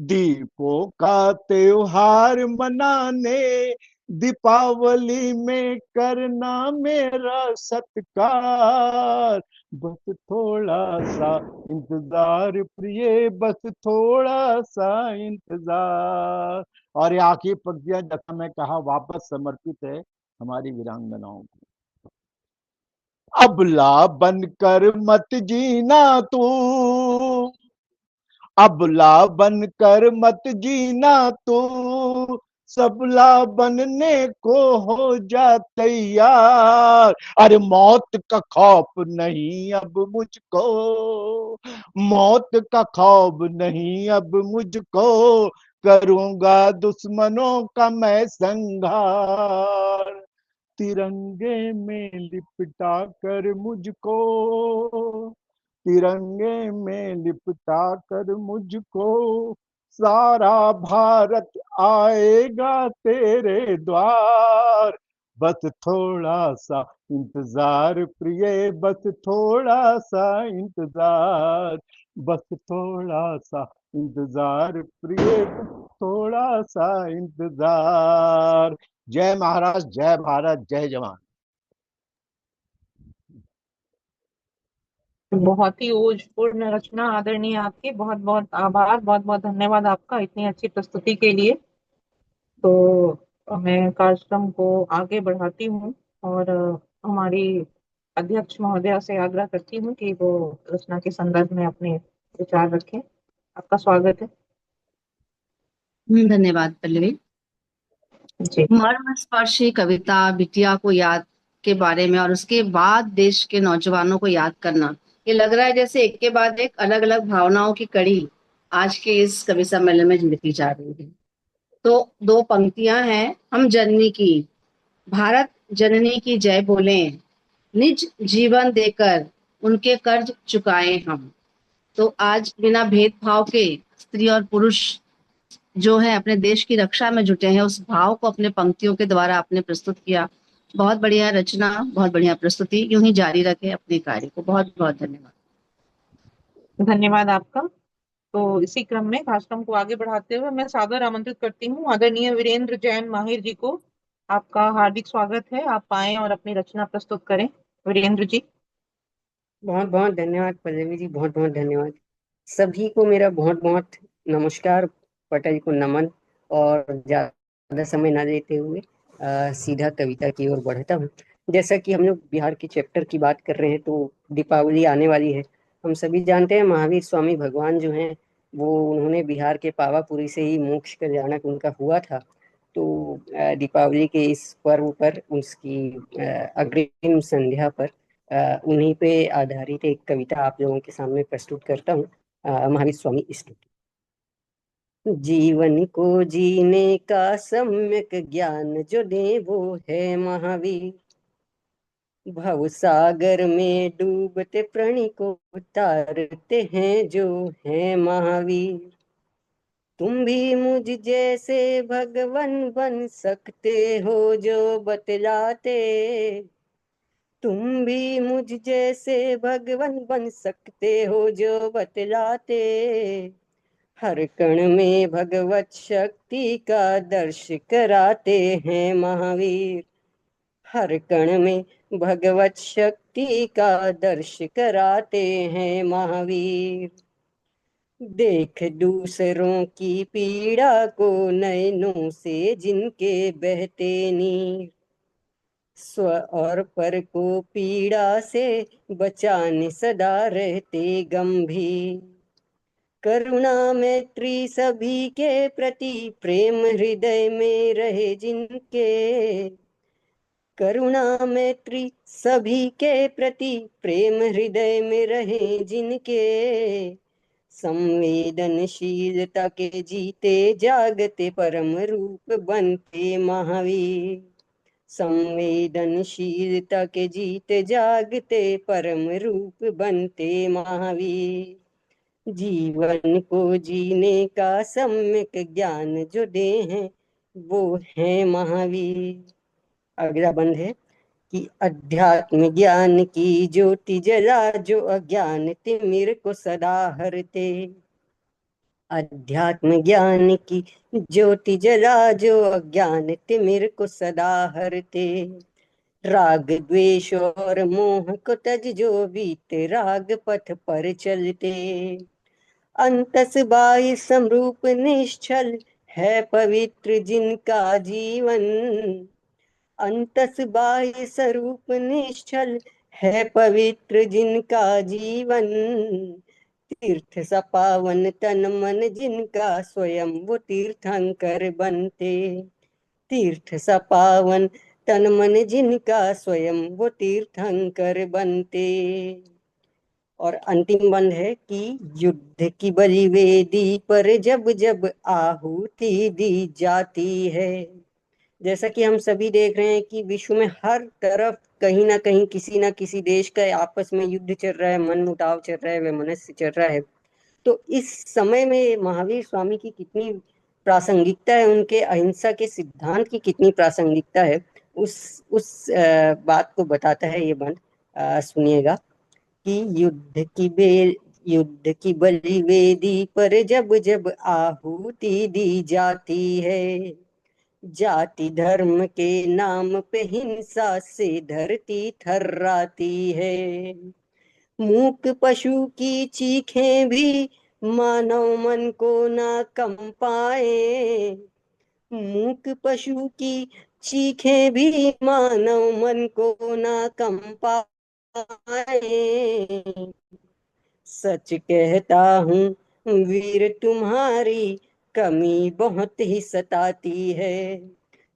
दीपों का त्योहार मनाने, दीपावली में करना मेरा सत्कार। बस थोड़ा सा इंतजार प्रिय, बस थोड़ा सा इंतजार। और ये आखिरी पंक्तियां जैसा मैं कहा वापस समर्पित है हमारी वीरांगनाओं को। अबला बनकर मत जीना तू, अबला बनकर मत जीना तू, सबला बनने को हो जा तैयार। अरे मौत का खौफ नहीं अब मुझको, मौत का खौफ नहीं अब मुझको, करूंगा दुश्मनों का मैं संहार। तिरंगे में लिपटा कर मुझको, तिरंगे में लिपटा कर मुझको, सारा भारत आएगा तेरे द्वार। बस थोड़ा सा इंतजार प्रिय, बस थोड़ा सा इंतजार, बस थोड़ा सा इंतजार प्रिय, थोड़ा सा इंतजार। जय महाराज, जय भारत, जय जवान। बहुत ही ओजपूर्ण रचना आदरणीय आपकी, बहुत बहुत आभार, बहुत बहुत धन्यवाद आपका इतनी अच्छी प्रस्तुति के लिए। तो मैं कार्यक्रम को आगे बढ़ाती हूँ और हमारी अध्यक्ष महोदया से आग्रह करती हूँ कि वो रचना के संदर्भ में अपने विचार रखें। आपका स्वागत है। धन्यवाद पल्लवी। जी। मर्म स्पर्शी कविता बिटिया को याद के बारे में और उसके बाद देश के नौजवानों को याद करना, ये लग रहा है जैसे एक के बाद एक अलग अलग भावनाओं की कड़ी आज के इस कवि सम्मेलन में जुड़ती जा रही है। तो दो पंक्तियां हैं। हम जननी की, भारत जननी की जय बोलें, निज जीवन देकर उनके कर्ज चुकाएं हम। तो आज बिना भेदभाव के स्त्री और पुरुष जो है अपने देश की रक्षा में जुटे हैं, उस भाव को अपने पंक्तियों के द्वारा आपने प्रस्तुत किया। बहुत बढ़िया रचना, बहुत बढ़िया प्रस्तुति, यूं ही जारी रखे अपने कार्य को। बहुत बहुत धन्यवाद। धन्यवाद आपका। तो इसी क्रम में कार्यक्रम को आगे बढ़ाते हुए मैं सादर आमंत्रित करती हूँ आदरणीय वीरेंद्र जैन माहिर जी को। आपका हार्दिक स्वागत है, आप आए और अपनी रचना प्रस्तुत करें। वीरेंद्र जी। बहुत बहुत धन्यवाद पल्लवी जी, बहुत बहुत धन्यवाद। सभी को मेरा बहुत बहुत नमस्कार, पटेल को नमन। और ज़्यादा समय ना लेते हुए सीधा कविता की ओर बढ़ता हूँ। जैसा कि हम लोग बिहार के चैप्टर की बात कर रहे हैं, तो दीपावली आने वाली है। हम सभी जानते हैं महावीर स्वामी भगवान जो हैं वो, उन्होंने बिहार के पावापुरी से ही मोक्ष का जनक उनका हुआ था। तो दीपावली के इस पर्व पर, उसकी अग्रिम संध्या पर उन्हीं पे आधारित एक कविता आप लोगों के सामने प्रस्तुत करता हूँ। महावीर स्वामी स्तुति। जीवन को जीने का सम्यक ज्ञान जो दे वो है महावीर। भव सागर में डूबते प्राणी को तारते हैं जो है महावीर। तुम भी मुझ जैसे भगवान बन सकते हो जो बतलाते। तुम भी मुझ जैसे भगवान बन सकते हो जो बतलाते। हर कण में भगवत शक्ति का दर्श कराते हैं महावीर। हर कण में भगवत शक्ति का दर्श कराते हैं महावीर। देख दूसरों की पीड़ा को नैनों से जिनके बहते नीर। स्व और पर को पीड़ा से बचाने सदा रहते गंभीर। करुणा मैत्री सभी के प्रति प्रेम हृदय में रहे जिनके। करुणा मैत्री सभी के प्रति प्रेम हृदय में रहे जिनके। संवेदनशीलता के जीते जागते परम रूप बनते महावीर। संवेदनशीलता के जीते जागते परम रूप बनते महावीर। जीवन को जीने का सम्यक ज्ञान जो दे हैं वो है महावीर। अगला बंद है कि अध्यात्म ज्ञान की ज्योति जला जो अज्ञान तिमिर को सदा हरते। अध्यात्म ज्ञान की ज्योति जला जो अज्ञान तिमिर को सदा हरते। राग द्वेष और मोह को तज जो बीते राग पथ पर चलते। अंतस बाह्य समरूप निश्चल है पवित्र जिनका जीवन। अंतस बाह्य स्वरूप निश्चल है पवित्र जिनका जीवन। तीर्थ सा पावन तन मन जिनका स्वयं वो तीर्थंकर बनते। तीर्थ सा पावन तन मन जिनका स्वयं वो तीर्थंकर बनते। और अंतिम बंद है कि युद्ध की बलि वेदी पर जब जब आहुति दी जाती है। जैसा कि हम सभी देख रहे हैं कि विश्व में हर तरफ कहीं ना कहीं किसी ना किसी देश का आपस में युद्ध चल रहा है, मनमुटाव चल रहा है, वैमनस्य चल रहा है। तो इस समय में महावीर स्वामी की कितनी प्रासंगिकता है, उनके अहिंसा के सिद्धांत की कितनी प्रासंगिकता है, उस बात को बताता है ये बंद। सुनिएगा कि युद्ध की बलि वेदी पर जब जब आहुति दी जाती है। जाति धर्म के नाम पे हिंसा से धरती थर्राती है। मूक पशु की चीखें भी मानव मन को ना कंपाए। मूक पशु की चीखें भी मानव मन को ना कंपाए। सच कहता हूँ वीर तुम्हारी कमी बहुत ही सताती है।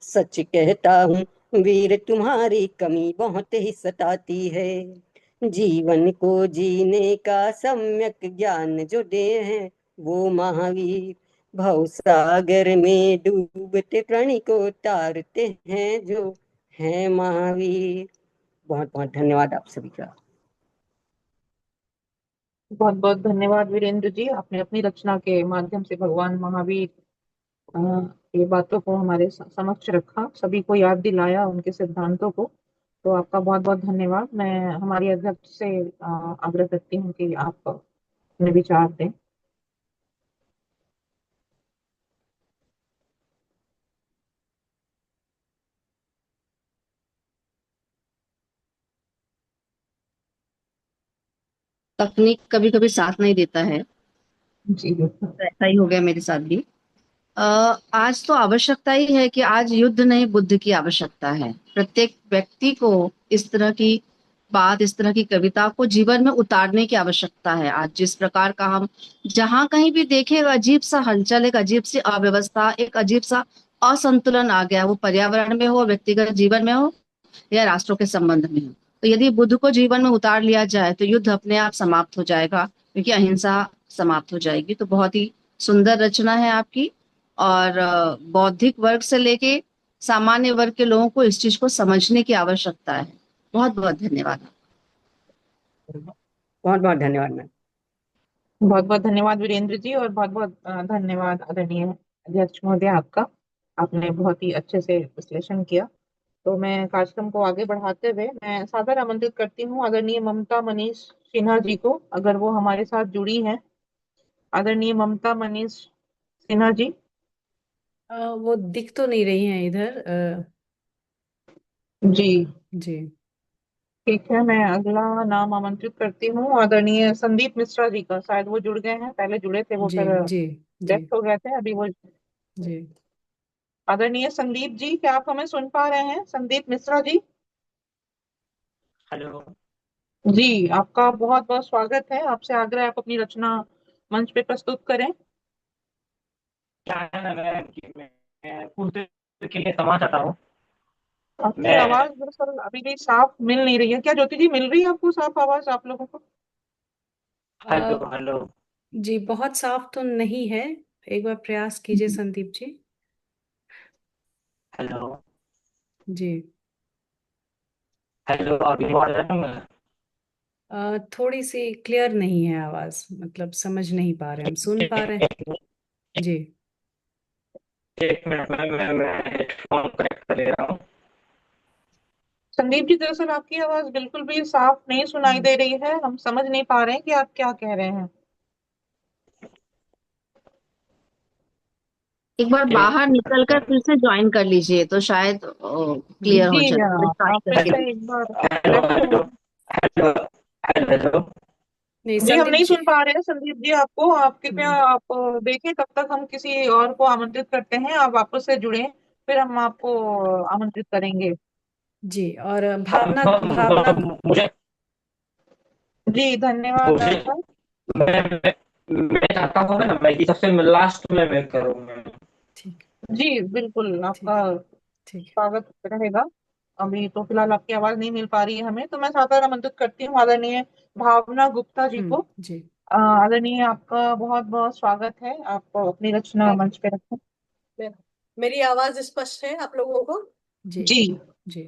सच कहता हूँ वीर तुम्हारी कमी बहुत ही सताती है। जीवन को जीने का सम्यक ज्ञान जो दे हैं वो महावीर। भव सागर में डूबते प्राणी को तारते हैं जो है महावीर। बहुत बहुत धन्यवाद आप सभी का। बहुत बहुत धन्यवाद वीरेंद्र जी, आपने अपनी रचना के माध्यम से भगवान महावीर अ, ये बातों को हमारे समक्ष रखा, सभी को याद दिलाया उनके सिद्धांतों को। तो आपका बहुत बहुत धन्यवाद। मैं हमारी अध्यक्ष से आग्रह करती हूँ कि आप अपने विचार दें। तकनीक कभी कभी साथ नहीं देता है, जी बिल्कुल। तो ऐसा ही हो गया मेरे साथ भी। आज तो आवश्यकता ही है कि आज युद्ध नहीं, बुद्ध की आवश्यकता है। प्रत्येक व्यक्ति को इस तरह की बात, इस तरह की कविता को जीवन में उतारने की आवश्यकता है। आज जिस प्रकार का हम जहां कहीं भी देखें, एक अजीब सा हलचल, एक अजीब सी अव्यवस्था, एक अजीब सा असंतुलन आ गया, वो पर्यावरण में हो, व्यक्तिगत जीवन में हो, या राष्ट्रों के संबंध में हो। तो यदि बुद्ध को जीवन में उतार लिया जाए तो युद्ध अपने आप समाप्त हो जाएगा, क्योंकि अहिंसा समाप्त हो जाएगी। तो बहुत ही सुंदर रचना है आपकी। और बौद्धिक वर्ग से लेके सामान्य वर्ग के लोगों को इस चीज को समझने की आवश्यकता है। बहुत बहुत धन्यवाद। बहुत बहुत धन्यवाद मैम। बहुत बहुत धन्यवाद वीरेंद्र जी, और बहुत बहुत धन्यवाद आदरणीय अध्यक्ष महोदय आपका। आपने बहुत ही अच्छे से विश्लेषण किया। तो मैं कार्यक्रम को आगे बढ़ाते हुए मैं सादर आमंत्रित करती हूँ आदरणीय ममता मनीष सिन्हा जी को, अगर वो हमारे साथ जुड़ी हैं। आदरणीय ममता मनीष सिन्हा जी। वो दिख तो नहीं रही हैं इधर। जी जी ठीक है, मैं अगला नाम आमंत्रित करती हूँ आदरणीय संदीप मिश्रा जी का। शायद वो जुड़ गए हैं, पहले जुड़े थे वो, जी फिर जी जी लेफ्ट हो गए थे, अभी वो। जी। आदरणीय संदीप जी, क्या आप हमें सुन पा रहे हैं? संदीप मिश्रा जी। हेलो। जी, आपका बहुत बहुत स्वागत है। आपसे आग्रह है आप अपनी रचना मंच पे प्रस्तुत करें। क्या है ना, मैं कुछ देर के लिए क्षमा चाहता हूँ। आपकी मैं आवाज दरअसल अभी भी साफ मिल नहीं रही है। क्या ज्योति जी, मिल रही है आपको साफ आवाज, आप लोगों को? हेलो अ, हेलो। जी बहुत साफ तो नहीं है। एक बार प्रयास कीजिए संदीप जी। हेलो जी हेलो, अभी आवाज आ रहा है? थोड़ी सी क्लियर नहीं है आवाज, मतलब समझ नहीं पा रहे, हम सुन पा रहे हैं। जी एक मिनट में मैं हेडफोन कनेक्ट कर ले रहा हूँ। संदीप जी, दरअसल आपकी आवाज बिल्कुल भी साफ नहीं सुनाई दे रही है। हम समझ नहीं पा रहे हैं कि आप क्या कह रहे हैं। एक बार एक बाहर निकल कर फिर से ज्वाइन कर लीजिए तो शायद क्लियर हो जी जाए। मैं ट्राई आप फिर करके से एक बार हेलो लेफ्ट हेलो हो। Hello hello. नहीं जी, हम संदीप नहीं जी। सुन पा रहे हैं संदीप जी आपको। आप कृपया आप देखें, तब तक हम किसी और को आमंत्रित करते हैं। आप वापस से जुड़े, फिर हम आपको आमंत्रित करेंगे। जी और भावना भावना। मुझे जी धन्यवाद मुझे आपका। मैं चाहता हूँ ना, मैं कि सबसे लास्ट में मैं करूँ। ठीक जी बिल्कुल, आपका ठीक ठीक। स्वागत रहेगा। अभी तो फिलहाल आपकी आवाज नहीं मिल पा रही है हमें, तो मैं सादर आमंत्रित करती हूँ आदरणीय भावना गुप्ता जी को। जी आदरणीय, आपका बहुत बहुत स्वागत है। आप अपनी रचना मंच पे रखें। मेरी आवाज स्पष्ट है आप लोगों को? जी जी जी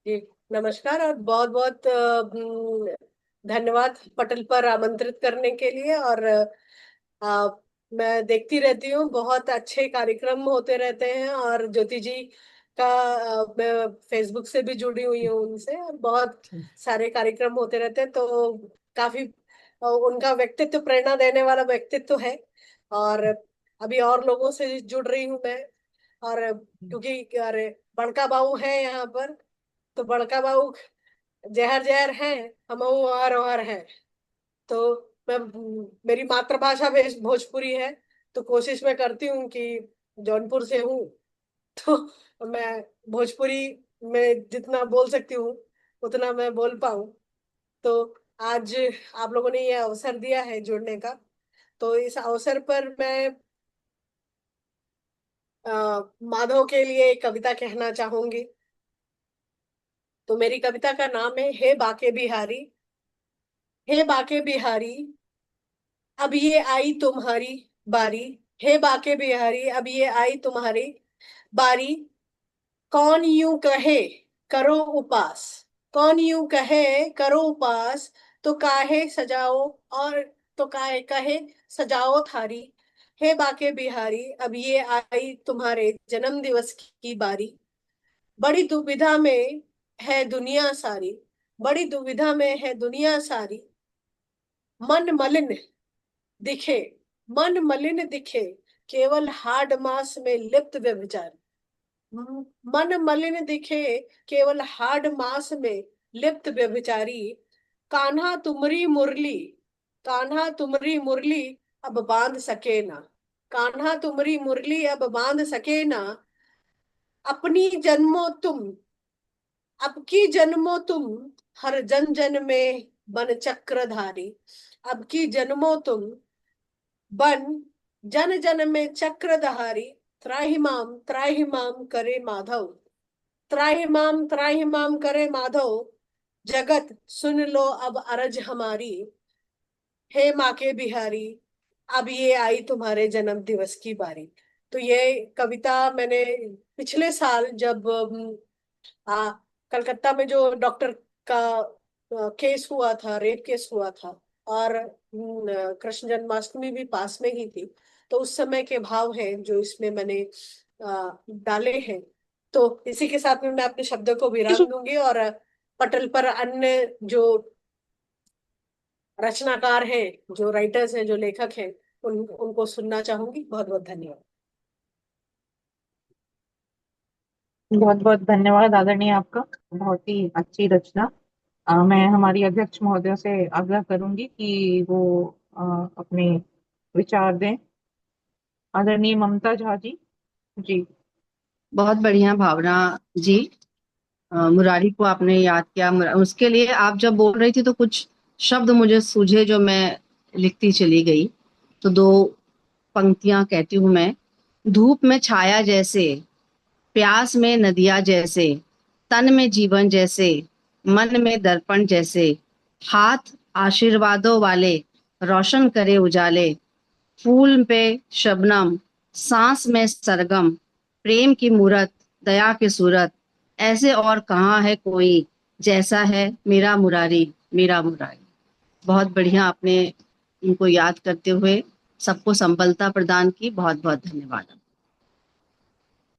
जी नमस्कार, और बहुत बहुत धन्यवाद पटल पर आमंत्रित करने के लिए। और मैं देखती रहती हूँ, बहुत अच्छे कार्यक्रम होते रहते हैं। और ज्योति जी का मैं फेसबुक से भी जुड़ी हुई हूँ उनसे, और बहुत ठीक। सारे कार्यक्रम होते रहते हैं। तो काफी उनका व्यक्तित्व प्रेरणा देने वाला व्यक्तित्व है। और अभी और लोगों से जुड़ रही हूँ मैं। और क्योंकि अरे बड़का बाबू है यहाँ पर, तो बड़का बाबू जहर जहर है, हम हर हर है। तो मैं मेरी मातृभाषा भोजपुरी है, तो कोशिश मैं करती हूँ कि जौनपुर से हूँ, तो मैं भोजपुरी में जितना बोल सकती हूँ उतना मैं बोल पाऊँ। तो आज आप लोगों ने ये अवसर दिया है जुड़ने का, तो इस अवसर पर मैं माधव के लिए एक कविता कहना चाहूंगी। तो मेरी कविता का नाम है हे बाके बिहारी। हे बाके बिहारी, अब ये आई तुम्हारी बारी। हे बाके बिहारी, अब ये आई तुम्हारी बारी। कौन यूं कहे करो उपास, कौन यूं कहे करो उपास, तो काहे सजाओ और तो काहे कहे सजाओ थारी। हे बाके बिहारी, अब ये आई तुम्हारे जन्म दिवस की बारी। बड़ी दुविधा में है दुनिया सारी, बड़ी दुविधा में है दुनिया सारी। मन मलिन दिखे, मन मलिन दिखे, केवल हाड मास में लिप्त व्यभिचार। मन मलिन दिखे, केवल हाड मास में लिप्त व्यभिचारी। कान्हा तुमरी मुरली, कान्हा तुमरी मुरली अब बांध सके ना, कान्हा तुमरी मुरली अब बांध सके ना। अपनी जन्मो तुम, अब की जन्मो तुम, हर जन जन में बन चक्रधारी। अब की जन्मो तुम, बन जन जन में चक्रधारी। त्राहिमाम करे माधव, त्राहिमाम करे माधव। जगत सुन लो अब अरज हमारी। हे माँ के बिहारी, अब ये आई तुम्हारे जन्म दिवस की बारी। तो ये कविता मैंने पिछले साल जब कलकत्ता में जो डॉक्टर का केस हुआ था, रेप केस हुआ था, और कृष्ण जन्माष्टमी भी पास में ही थी, तो उस समय के भाव हैं जो इसमें मैंने डाले हैं। तो इसी के साथ में मैं अपने शब्दों को विराम दूंगी और पटल पर अन्य जो रचनाकार हैं, जो राइटर्स हैं, जो लेखक हैं, उनको सुनना चाहूंगी। बहुत बहुत धन्यवाद। बहुत बहुत धन्यवाद आदरणीय आपका, बहुत ही अच्छी रचना। मैं हमारी अध्यक्ष महोदय से आग्रह करूंगी कि वो अपने विचार दें। आदरणीय ममता झा जी। जी। बहुत बढ़िया भावना जी। मुरारी को आपने याद किया, उसके लिए आप जब बोल रही थी तो कुछ शब्द मुझे सूझे जो मैं लिखती चली गई। तो दो पंक्तियां कहती हूं मैं। धूप में छाया जैसे, प्यास में नदिया जैसे, तन में जीवन जैसे, मन में दर्पण जैसे, हाथ आशीर्वादों वाले रोशन करे उजाले। फूल पे शबनम, सांस में सरगम, प्रेम की मूरत, दया की सूरत, ऐसे और कहाँ है कोई जैसा है मेरा मुरारी, मेरा मुरारी। बहुत बढ़िया आपने इनको याद करते हुए सबको संबलता प्रदान की। बहुत बहुत धन्यवाद।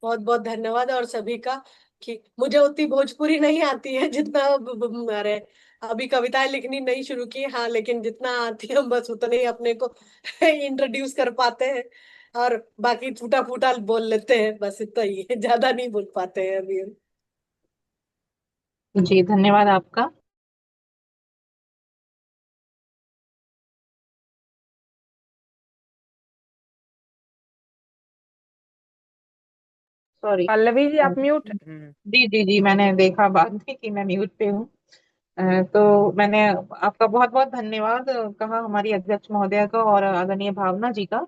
बहुत बहुत धन्यवाद और सभी का, कि मुझे उतनी भोजपुरी नहीं आती है जितना अरे अभी कविताएं लिखनी नहीं शुरू की, हाँ, लेकिन जितना आती है बस उतने ही अपने को इंट्रोड्यूस कर पाते हैं, और बाकी टूटा फूटा बोल लेते हैं, बस इतना ही है, ज्यादा नहीं बोल पाते हैं अभी हम। जी धन्यवाद आपका। सॉरी पल्लवी जी, आप म्यूट। जी जी जी, मैंने देखा बाद में कि मैं म्यूट पे हूँ। तो मैंने आपका बहुत बहुत धन्यवाद कहा हमारी अध्यक्ष महोदया का और आदरणीय भावना जी का।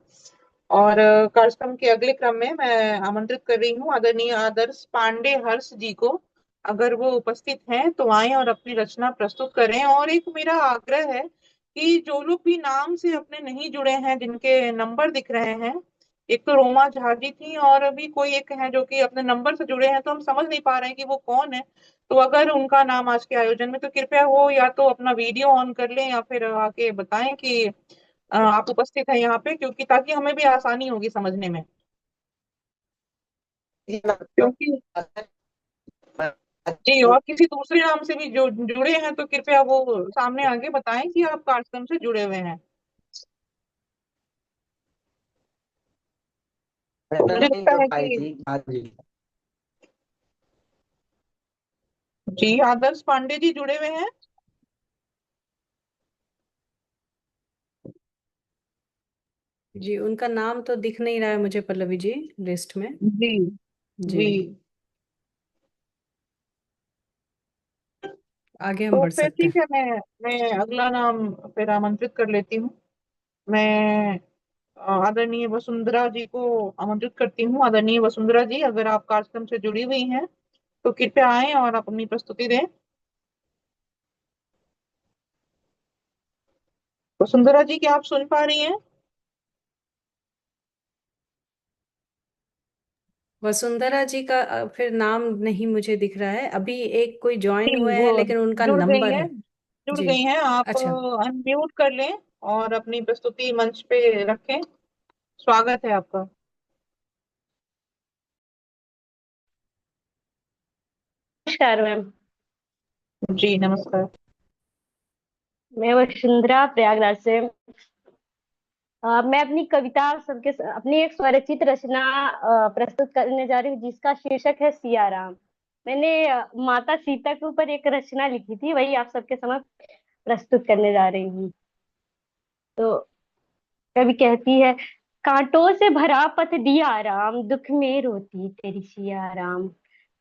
और कार्यक्रम के अगले क्रम में मैं आमंत्रित कर रही हूँ आदरणीय आदर्श पांडे हर्ष जी को। अगर वो उपस्थित हैं तो आए और अपनी रचना प्रस्तुत करें। और एक मेरा आग्रह है कि जो लोग भी नाम से अपने नहीं जुड़े हैं, जिनके नंबर दिख रहे हैं, एक तो रोमा झा जी थी और अभी कोई एक है जो कि अपने नंबर से जुड़े हैं, तो हम समझ नहीं पा रहे हैं कि वो कौन है। तो अगर उनका नाम आज के आयोजन में, तो कृपया वो या तो अपना वीडियो ऑन कर लें या फिर आके बताएं कि आप उपस्थित हैं यहाँ पे, क्योंकि ताकि हमें भी आसानी होगी समझने में। क्योंकि जी, और किसी दूसरे नाम से भी जो जुड़े हैं तो कृपया वो सामने आके बताएं कि आप कार्यक्रम से जुड़े हुए हैं। मुझे लगता है कि जी आदर्श पांडे जी जुड़े हुए हैं। जी, उनका नाम तो दिख नहीं रहा है मुझे पल्लवी जी लिस्ट में। जी जी, जी, आगे हम तो बढ़ फिर सकते ठीक हैं। है, मैं अगला नाम फिर आमंत्रित कर लेती हूँ। मैं आदरणीय वसुंधरा जी को आमंत्रित करती हूँ। आदरणीय वसुंधरा जी, अगर आप कार्यक्रम से जुड़ी हुई हैं तो कृपया आएं और अपनी प्रस्तुति दें। वसुंधरा जी, क्या आप सुन पा रही हैं? वसुंधरा जी का फिर नाम नहीं मुझे दिख रहा है अभी। एक कोई ज्वाइन नहीं, हुए हैं वो लेकिन उनका जुड़ गई नंबर हैं, है। जुड़ जी, गई हैं। आप अच्छा। अनम्यूट कर लें और अपनी प्रस्तुति मंच पे रखें। स्वागत है आपका। नमस्कार मैम। जी नमस्कार। मैं वसुंधरा प्रयागराज से। मैं अपनी कविता सबके अपनी एक स्वरचित रचना प्रस्तुत करने जा रही हूँ जिसका शीर्षक है सिया राम। मैंने माता सीता के ऊपर एक रचना लिखी थी, वही आप सबके समक्ष प्रस्तुत करने जा रही हूँ। तो कवि कहती है, कांटों से भरा पथ दिया राम, दुख में रोती तेरी सिया राम।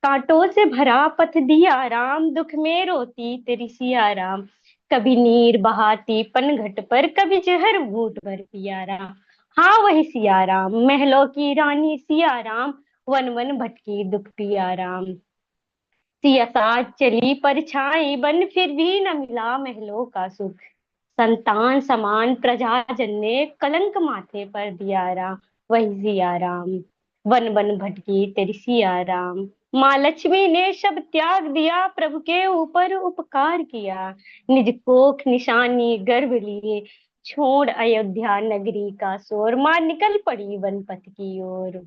कांटों से भरा पथ दिया राम, दुख में रोती तेरी सिया राम। कभी नीर बहाती पनघट पर, कभी जहर घूंट भर पिया राम। हाँ वही सिया राम, महलों की रानी सिया राम, वन वन भटकी दुख पिया राम। सिया साथ चली परछाई बन, फिर भी न मिला महलों का सुख। संतान समान प्रजाजन ने कलंक माथे पर दिया राम, वही सिया राम। वन वन भटकी तेरी सिया राम। माँ लक्ष्मी ने सब त्याग दिया, प्रभु के ऊपर उपकार किया। निज कोख निशानी गर्भ लिए, छोड़ अयोध्या नगरी का शोर। माँ निकल पड़ी वन पथ की ओर।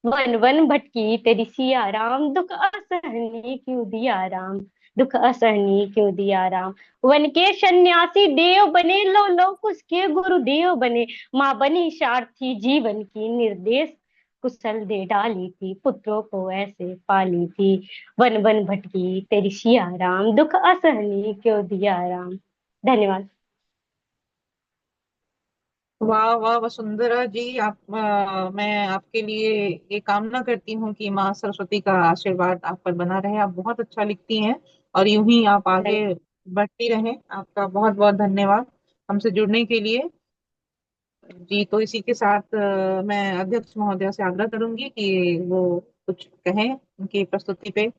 वन वन भटकी तेरी सिया राम, दुख असहनीय क्यों दिया राम। दुख असहनीय क्यों दिया राम। वन के सन्यासी देव बने, लो लोक उसके गुरुदेव बने। माँ बनी सारथी जीवन की, निर्देश कुशल दे डाली थी, पुत्रों को ऐसे पाली थी। वन वन भटकी तेरी सिया राम, दुख असहनीय क्यों दिया राम। धन्यवाद। वाह वाह वसुंधरा जी, मैं आपके लिए ये कामना करती हूँ कि माँ सरस्वती का आशीर्वाद आप पर बना रहे। आप बहुत अच्छा लिखती हैं और यूं ही आप आगे बढ़ती रहें। आपका बहुत बहुत धन्यवाद हमसे जुड़ने के लिए। जी तो इसी के साथ मैं अध्यक्ष महोदय से आग्रह करूंगी कि वो कुछ कहें उनकी प्रस्तुति पे।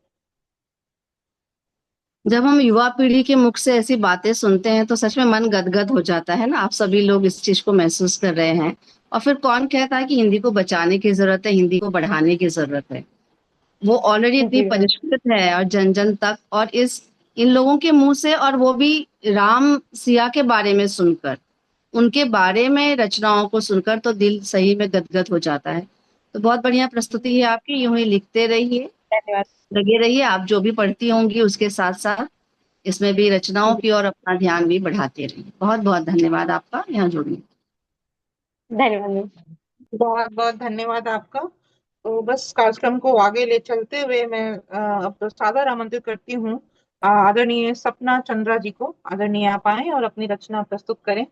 जब हम युवा पीढ़ी के मुख से ऐसी बातें सुनते हैं तो सच में मन गदगद हो जाता है ना। आप सभी लोग इस चीज को महसूस कर रहे हैं। और फिर कौन कहता है कि हिंदी को बचाने की जरूरत है, हिंदी को बढ़ाने की जरूरत है। वो ऑलरेडी इतनी जी मैम। परिष्कृत है और जन जन तक, और इन लोगों के मुंह से, और वो भी राम सिया के बारे में सुनकर, उनके बारे में रचनाओं को सुनकर तो दिल सही में गदगद हो जाता है। तो बहुत बढ़िया प्रस्तुति है आपकी, यूं ही लिखते रहिए, धन्यवाद। लगे रहिए। आप जो भी पढ़ती होंगी उसके साथ साथ इसमें भी रचनाओं की ओर अपना ध्यान भी बढ़ाते रहिए। बहुत बहुत धन्यवाद आपका यहाँ जुड़ने। धन्यवाद। बहुत बहुत धन्यवाद आपका। तो बस कार्यक्रम को आगे ले चलते हुए मैं अब सादर आमंत्रित करती हूँ आदरणीय सपना चंद्रा जी को। आदरणीय आप आए और अपनी रचना प्रस्तुत करें।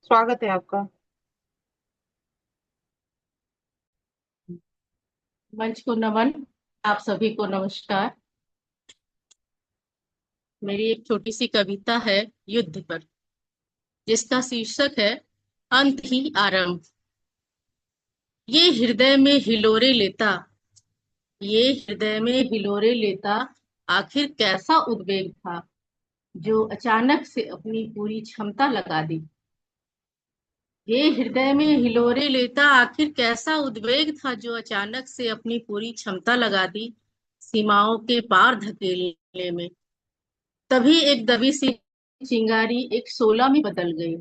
स्वागत है आपका। मंच को नमन, आप सभी को नमस्कार। मेरी एक छोटी सी कविता है युद्ध पर, जिसका शीर्षक है अंत ही आरंभ। ये हृदय में हिलोरे लेता, ये हृदय में हिलोरे लेता, आखिर कैसा उद्वेग था जो अचानक से अपनी पूरी क्षमता लगा दी। ये हृदय में हिलोरे लेता, आखिर कैसा उद्वेग था जो अचानक से अपनी पूरी क्षमता लगा दी, सीमाओं के पार धकेलने में। तभी एक दबी सी चिंगारी एक शोला में बदल गई।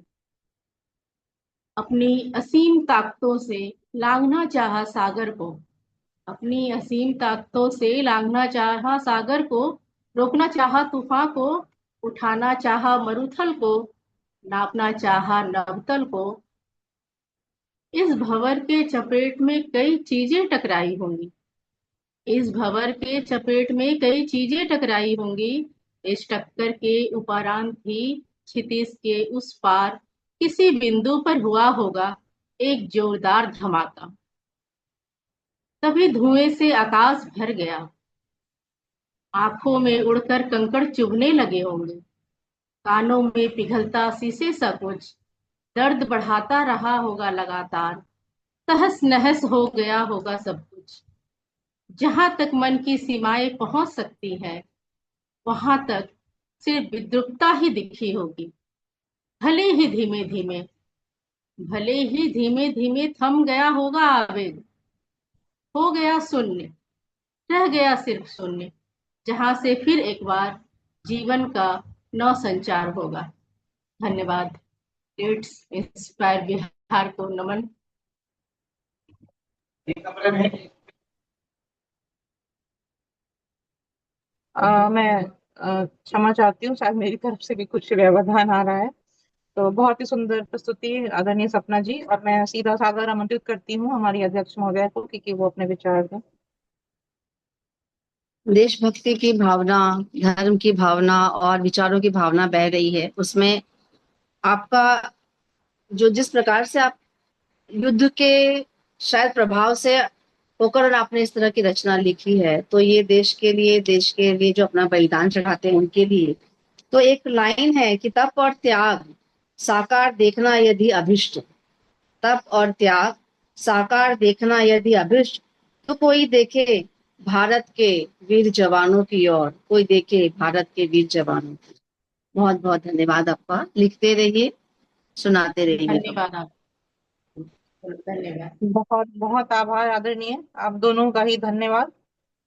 अपनी असीम ताकतों से लांघना चाहा सागर को, अपनी असीम ताकतों से लांघना चाहा सागर को, रोकना चाहा तूफान को, उठाना चाहा मरुथल को, नापना चाहा नवतल को। इस भंवर के चपेट में कई चीजें टकराई होंगी, इस भंवर के चपेट में कई चीजें टकराई होंगी। इस टक्कर के उपरांत भी क्षितिज के उस पार किसी बिंदु पर हुआ होगा एक जोरदार धमाका। तभी धुएं से आकाश भर गया, आंखों में उड़कर कंकड़ चुभने लगे होंगे, कानों में पिघलता शीशे सा कुछ दर्द बढ़ाता रहा होगा लगातार। तहस नहस हो गया होगा सब कुछ। जहां तक मन की सीमाएं पहुंच सकती हैं, वहां तक सिर्फ विद्रुपता ही दिखी होगी। भले ही धीमे धीमे, भले ही धीमे धीमे थम गया होगा आवेग, हो गया शून्य, रह गया सिर्फ शून्य, जहां से फिर एक बार जीवन का नव संचार होगा। धन्यवाद। इट्स इंस्पायर हार को नमन। मैं क्षमा चाहती हूँ, शायद मेरी तरफ से भी कुछ व्यवधान आ रहा है। तो बहुत ही सुंदर प्रस्तुति आदरणीय सपना जी, और मैं सीधा सादर आमंत्रित करती हूँ हमारी अध्यक्ष महोदया को कि वो अपने विचार दें। देशभक्ति की भावना, धर्म की भावना और विचारों की भावना बह रही है। उसमें आपका जो जिस प्रकार से आप युद्ध के शायद प्रभाव से होकर और आपने इस तरह की रचना लिखी है, तो ये देश के लिए जो अपना बलिदान चढ़ाते हैं उनके लिए। तो एक लाइन है कि तप और त्याग साकार देखना यदि अभिष्ट, तप और त्याग साकार देखना यदि अभिष्ट, तो कोई देखे भारत के वीर जवानों की ओर, कोई देखे भारत के वीर जवानों की। बहुत बहुत धन्यवाद आपका। लिखते रहिए, सुनाते रहिए। धन्यवाद आप, धन्यवाद। बहुत बहुत आभार आदरणीय, आप दोनों का ही धन्यवाद।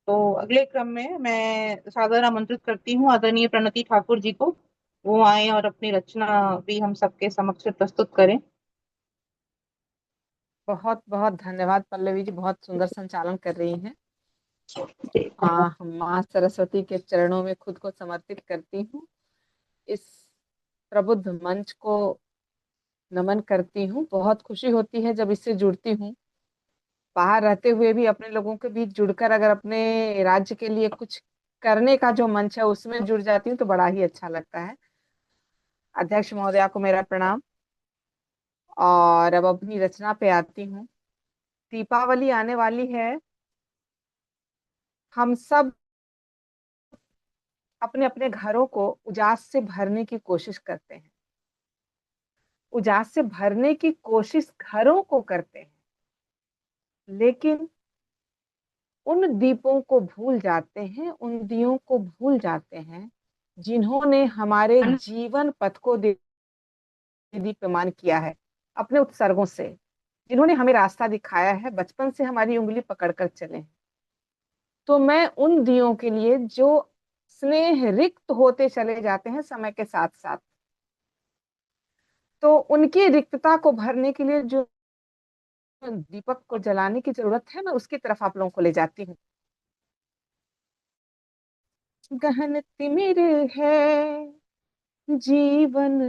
तो अगले क्रम में मैं सादर आमंत्रित करती हूँ आदरणीय प्रणति ठाकुर जी को, वो आए और अपनी रचना भी हम सबके समक्ष प्रस्तुत करें। बहुत बहुत धन्यवाद पल्लवी जी, बहुत सुंदर संचालन कर रही हैं। माँ सरस्वती के चरणों में खुद को समर्पित करती हूँ। इस प्रबुद्ध मंच को नमन करती हूँ। बहुत खुशी होती है जब इससे जुड़ती हूँ। बाहर रहते हुए भी अपने लोगों के बीच जुड़कर अगर अपने राज्य के लिए कुछ करने का जो मंच है उसमें जुड़ जाती हूँ तो बड़ा ही अच्छा लगता है। अध्यक्ष महोदया को मेरा प्रणाम। और अब अपनी रचना पे आती हूँ। दीपावली आने वाली है। हम सब अपने अपने घरों को उजास से भरने की कोशिश करते हैं। उजास से भरने की कोशिश घरों को करते हैं, लेकिन उन दीपों को भूल जाते हैं, उन दियों को भूल जाते हैं जिन्होंने हमारे जीवन पथ को दीप्यमान किया है अपने उत्सर्गों से, जिन्होंने हमें रास्ता दिखाया है, बचपन से हमारी उंगली पकड़कर चले हैं। तो मैं उन दियों के लिए जो स्नेह रिक्त होते चले जाते हैं समय के साथ साथ, तो उनकी रिक्तता को भरने के लिए जो दीपक को जलाने की जरूरत है, मैं उसकी तरफ आप लोगों को ले जाती हूँ। गहन तिमिर है जीवन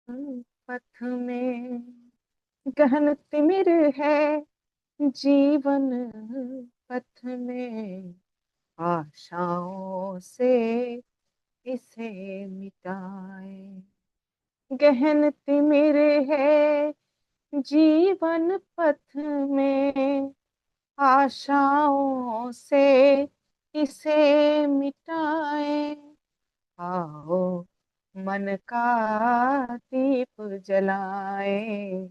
पथ में, गहन तिमिर है जीवन पथ में, आशाओं से इसे मिटाए। गहन तिमिर है जीवन पथ में, आशाओं से इसे मिटाए। आओ मन का दीप जलाए,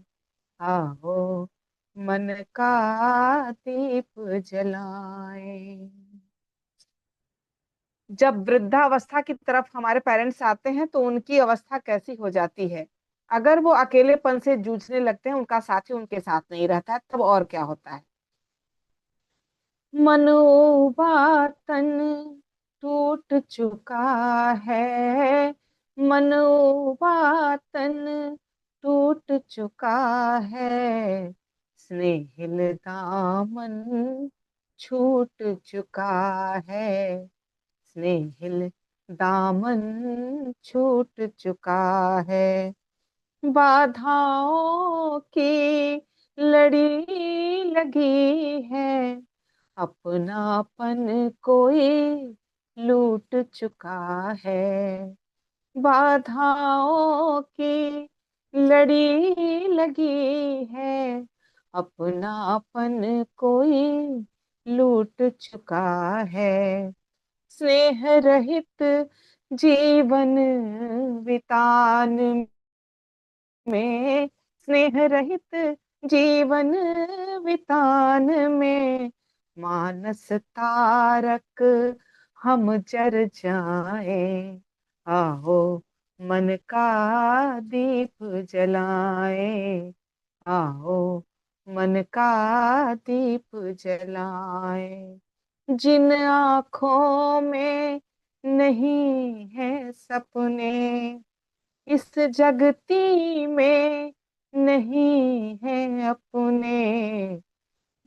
आओ मन का दीप जलाए। जब वृद्धावस्था की तरफ हमारे पेरेंट्स आते हैं तो उनकी अवस्था कैसी हो जाती है। अगर वो अकेलेपन से जूझने लगते हैं, उनका साथी उनके साथ नहीं रहता है, तब और क्या होता है। मनोवातन टूट चुका है, मनोवातन टूट चुका है, स्नेहिल दामन छूट चुका है, स्नेहिल दामन छूट चुका है। बाधाओं की लड़ी लगी है, अपनापन कोई लूट चुका है। बाधाओं की लड़ी लगी है, अपनापन कोई लूट चुका है। स्नेह रहित जीवन बितान में, स्नेह रहित जीवन वितान में, मानस तारक हम जर जाए। आओ मन का दीप जलाए, आओ मन का दीप जलाए। जिन आँखों में नहीं है सपने, इस जगती में नहीं है अपने,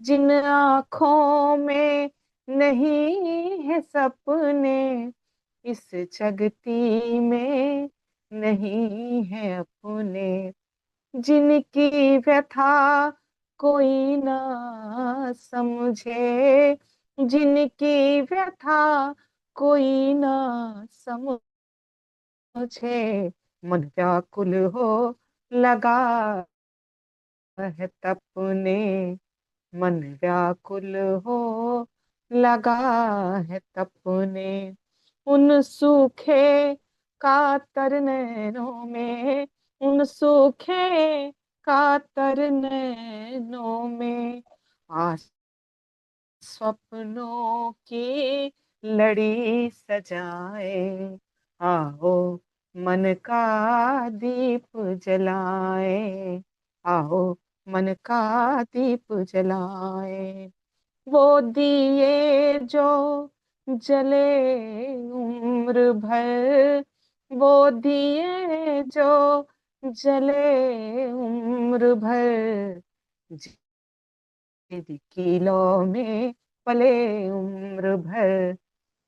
जिन आँखों में नहीं है सपने, इस जगती में नहीं है अपने, जिनकी व्यथा कोई ना समझे, जिनकी व्यथा कोई ना समझे, मन व्याकुल हो लगा है तपने, मन व्याकुल हो लगा है तपने, उन सूखे कातर नैनों में, उन सूखे कातर नैनों में, आज स्वप्नों की लड़ी सजाए, आओ मन का दीप जलाए, आओ मन का दीप जलाए, वो दिए जो जले उम्र भर, वो दिए जो जले उम्र भर, जिनकी लौ में पले उम्र भर,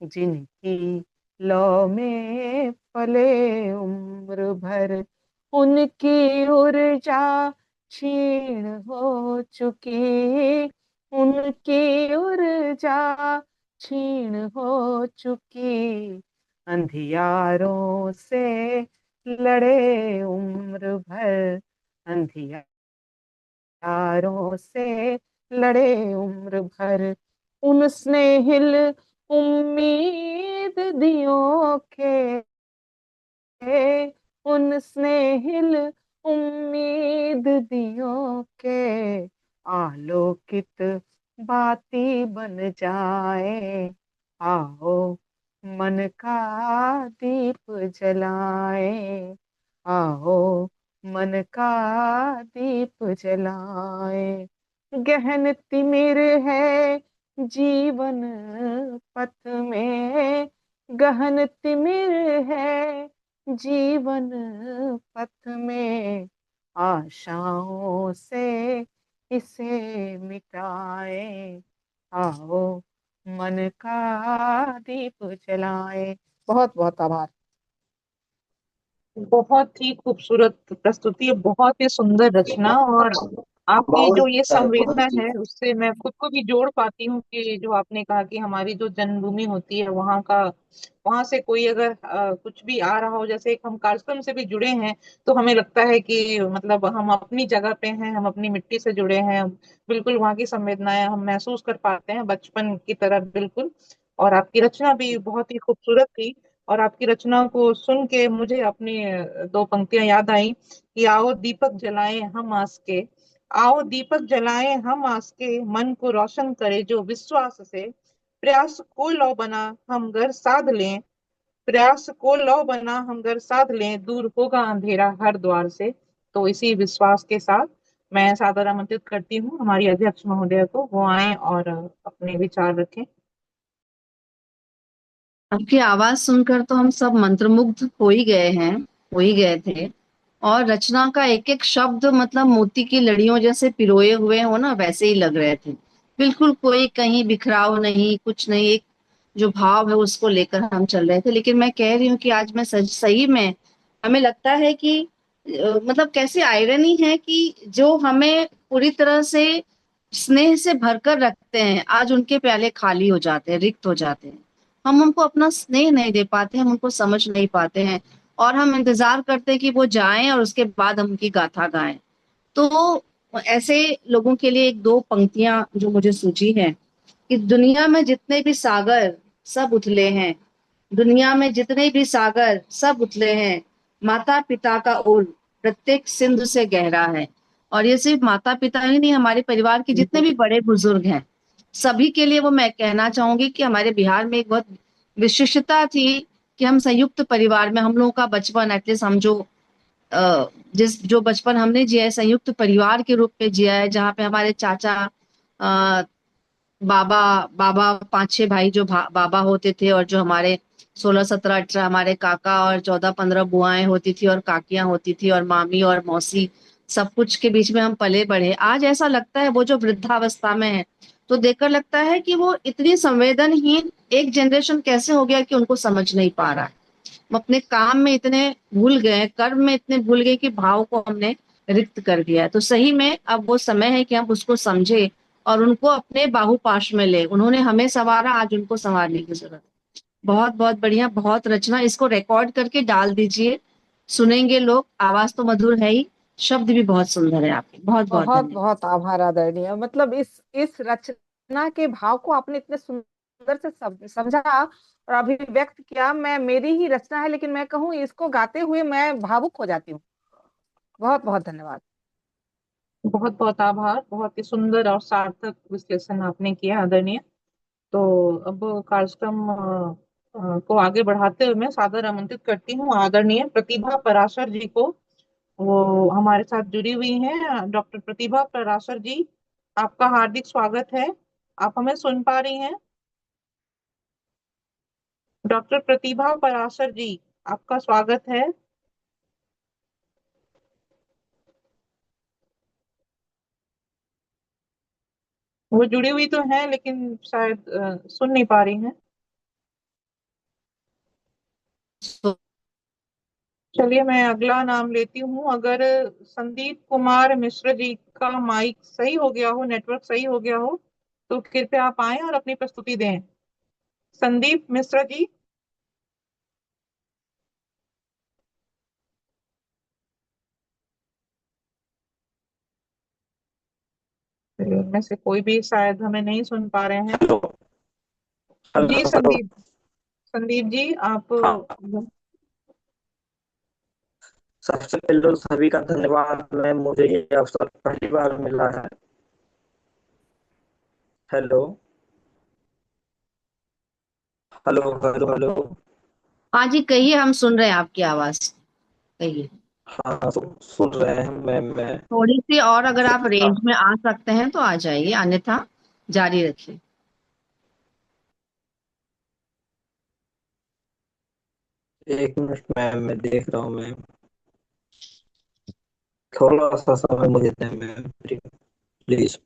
जिनकी लौ में पले उम्र भर, उनकी ऊर्जा क्षीण हो चुकी, उनकी ऊर्जा क्षीण हो चुकी, अंधियारों से लड़े उम्र भर, अंधियारों से लड़े उम्र भर, उन स्नेहिल उम्मीद दियों के, उन स्नेहिल उम्मीद दियों के, आलोकित बाती बन जाए, आओ मन का दीप जलाए, आओ मन का दीप जलाए, गहन तिमिर है जीवन पथ में, गहन तिमिर है जीवन पथ में, आशाओं से इसे मिटाए, आओ मन का दीप जलाए। बहुत बहुत आभार। बहुत ही खूबसूरत प्रस्तुति, बहुत ही सुंदर रचना। और आपकी जो ये संवेदना है उससे मैं खुद को भी जोड़ पाती हूँ कि जो आपने कहा कि हमारी जो जन्मभूमि होती है वहाँ का, वहां से कोई अगर कुछ भी आ रहा हो, जैसे एक हम कार्यक्रम से भी जुड़े हैं तो हमें लगता है कि मतलब हम अपनी जगह पे हैं, हम अपनी मिट्टी से जुड़े हैं, बिल्कुल वहाँ की संवेदनाएं हम महसूस कर पाते हैं बचपन की तरह बिल्कुल। और आपकी रचना भी बहुत ही खूबसूरत थी। और आपकी रचना को सुन के मुझे अपनी दो पंक्तियां याद आई कि आओ दीपक जलाएं हम आस के, आओ दीपक जलाएं हम आस के, मन को रोशन करे जो विश्वास से, प्रयास को लौ बना हम घर साध लें, प्रयास को लौ बना हम घर साध लें, दूर होगा अंधेरा हर द्वार से। तो इसी विश्वास के साथ मैं सादर आमंत्रित करती हूँ हमारी अध्यक्ष महोदय को, वो आए और अपने विचार रखें। आपकी आवाज सुनकर तो हम सब मंत्रमुग्ध हो ही गए हैं, हो ही गए थे। और रचना का एक एक शब्द मतलब मोती की लड़ियों जैसे पिरोए हुए हो ना, वैसे ही लग रहे थे। बिल्कुल कोई कहीं बिखराव नहीं, कुछ नहीं, एक जो भाव है उसको लेकर हम चल रहे थे। लेकिन मैं कह रही हूँ कि आज मैं सही में हमें लगता है कि मतलब कैसे आयरनी है कि जो हमें पूरी तरह से स्नेह से भरकर रखते हैं, आज उनके प्याले खाली हो जाते हैं, रिक्त हो जाते हैं। हम उनको अपना स्नेह नहीं दे पाते, हम उनको समझ नहीं पाते हैं, और हम इंतजार करते हैं कि वो जाएं और उसके बाद हम उनकी गाथा गाएं। तो ऐसे लोगों के लिए एक दो पंक्तियां जो मुझे सूझी है कि दुनिया में जितने भी सागर सब उथले हैं, दुनिया में जितने भी सागर सब उथले हैं, माता पिता का ओर प्रत्येक सिंधु से गहरा है। और ये सिर्फ माता पिता ही नहीं, हमारे परिवार के जितने भी बड़े बुजुर्ग हैं सभी के लिए वो मैं कहना चाहूंगी कि हमारे बिहार में एक बहुत विशिष्टता थी कि हम संयुक्त परिवार में, हम लोगों का बचपन एटलीस्ट हम जो जो बचपन हमने जिया है संयुक्त परिवार के रूप में जिया है, जहाँ पे हमारे चाचा बाबा बाबा 5-6 भाई जो बाबा होते थे, और जो हमारे 16-17-18 हमारे काका और 14-15 बुआएं होती थी और काकियां होती थी और मामी और मौसी, सब कुछ के बीच में हम पले बढ़े, आज ऐसा लगता है वो जो वृद्धावस्था में है तो देखकर लगता है कि वो इतनी संवेदनहीन एक जनरेशन कैसे हो गया कि उनको समझ नहीं पा रहा है। हम अपने काम में इतने भूल गए, कर्म में इतने भूल गए कि भाव को हमने रिक्त कर दिया है। तो सही में अब वो समय है कि हम उसको समझे और उनको अपने बाहुपाश में ले। उन्होंने हमें संवारा, आज उनको संवारने की जरूरत है। बहुत बहुत बढ़िया, बहुत रचना। इसको रिकॉर्ड करके डाल दीजिए, सुनेंगे लोग। आवाज तो मधुर है ही, शब्द भी बहुत सुंदर है आपके। बहुत बहुत बहुत धन्यवाद। बहुत आभार आदरणीय। मतलब इस रचना के भाव को आपने इतने सुंदर से समझा और अभिव्यक्त किया। मैं, मेरी ही रचना है लेकिन मैं कहूँ इसको गाते हुए मैं भावुक हो जाती हूँ। बहुत बहुत धन्यवाद। बहुत बहुत आभार। बहुत ही सुंदर और सार्थक विश्लेषण आपने किया आदरणीय। तो अब कार्यक्रम को आगे बढ़ाते हुए मैं सादर आमंत्रित करती हूँ आदरणीय प्रतिभा पराशर जी को। वो हमारे साथ जुड़ी हुई हैं। डॉक्टर प्रतिभा पराशर जी, आपका हार्दिक स्वागत है। आप हमें सुन पा रही हैं? डॉक्टर प्रतिभा पराशर जी, आपका स्वागत है। वो जुड़ी हुई तो है लेकिन शायद सुन नहीं पा रही हैं। चलिए मैं अगला नाम लेती हूँ। अगर संदीप कुमार मिश्र जी का माइक सही हो गया हो, नेटवर्क सही हो गया हो, तो कृपया आप आए और अपनी प्रस्तुति दें। संदीप मिश्र जी। इनमें से कोई भी शायद हमें नहीं सुन पा रहे हैं। जी हेलो हेलो। संदीप, संदीप जी आप। हाँ, सबसे पहले तो सभी का धन्यवाद। मैं, मुझे ये अवसर पहली बार मिला है। Hello hello hello hello. हाँ जी, कहिए, हम सुन रहे हैं आपकी आवाज, कहिए। हाँ, सुन रहे हैं। मैं थोड़ी सी और अगर आप रेंज में आ सकते हैं तो आ जाइए, अन्यथा जारी रखिए। एक मिनट मैम, मैं देख रहा हूँ मैम। थोड़ा सा समय मुझे दें मैम, प्लीज।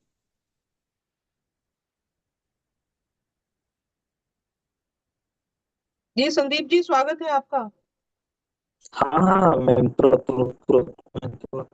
जी संदीप जी, स्वागत है आपका। हाँ हाँ मैम, तुरंत तुरंत तुरंत मैम, तुरंत।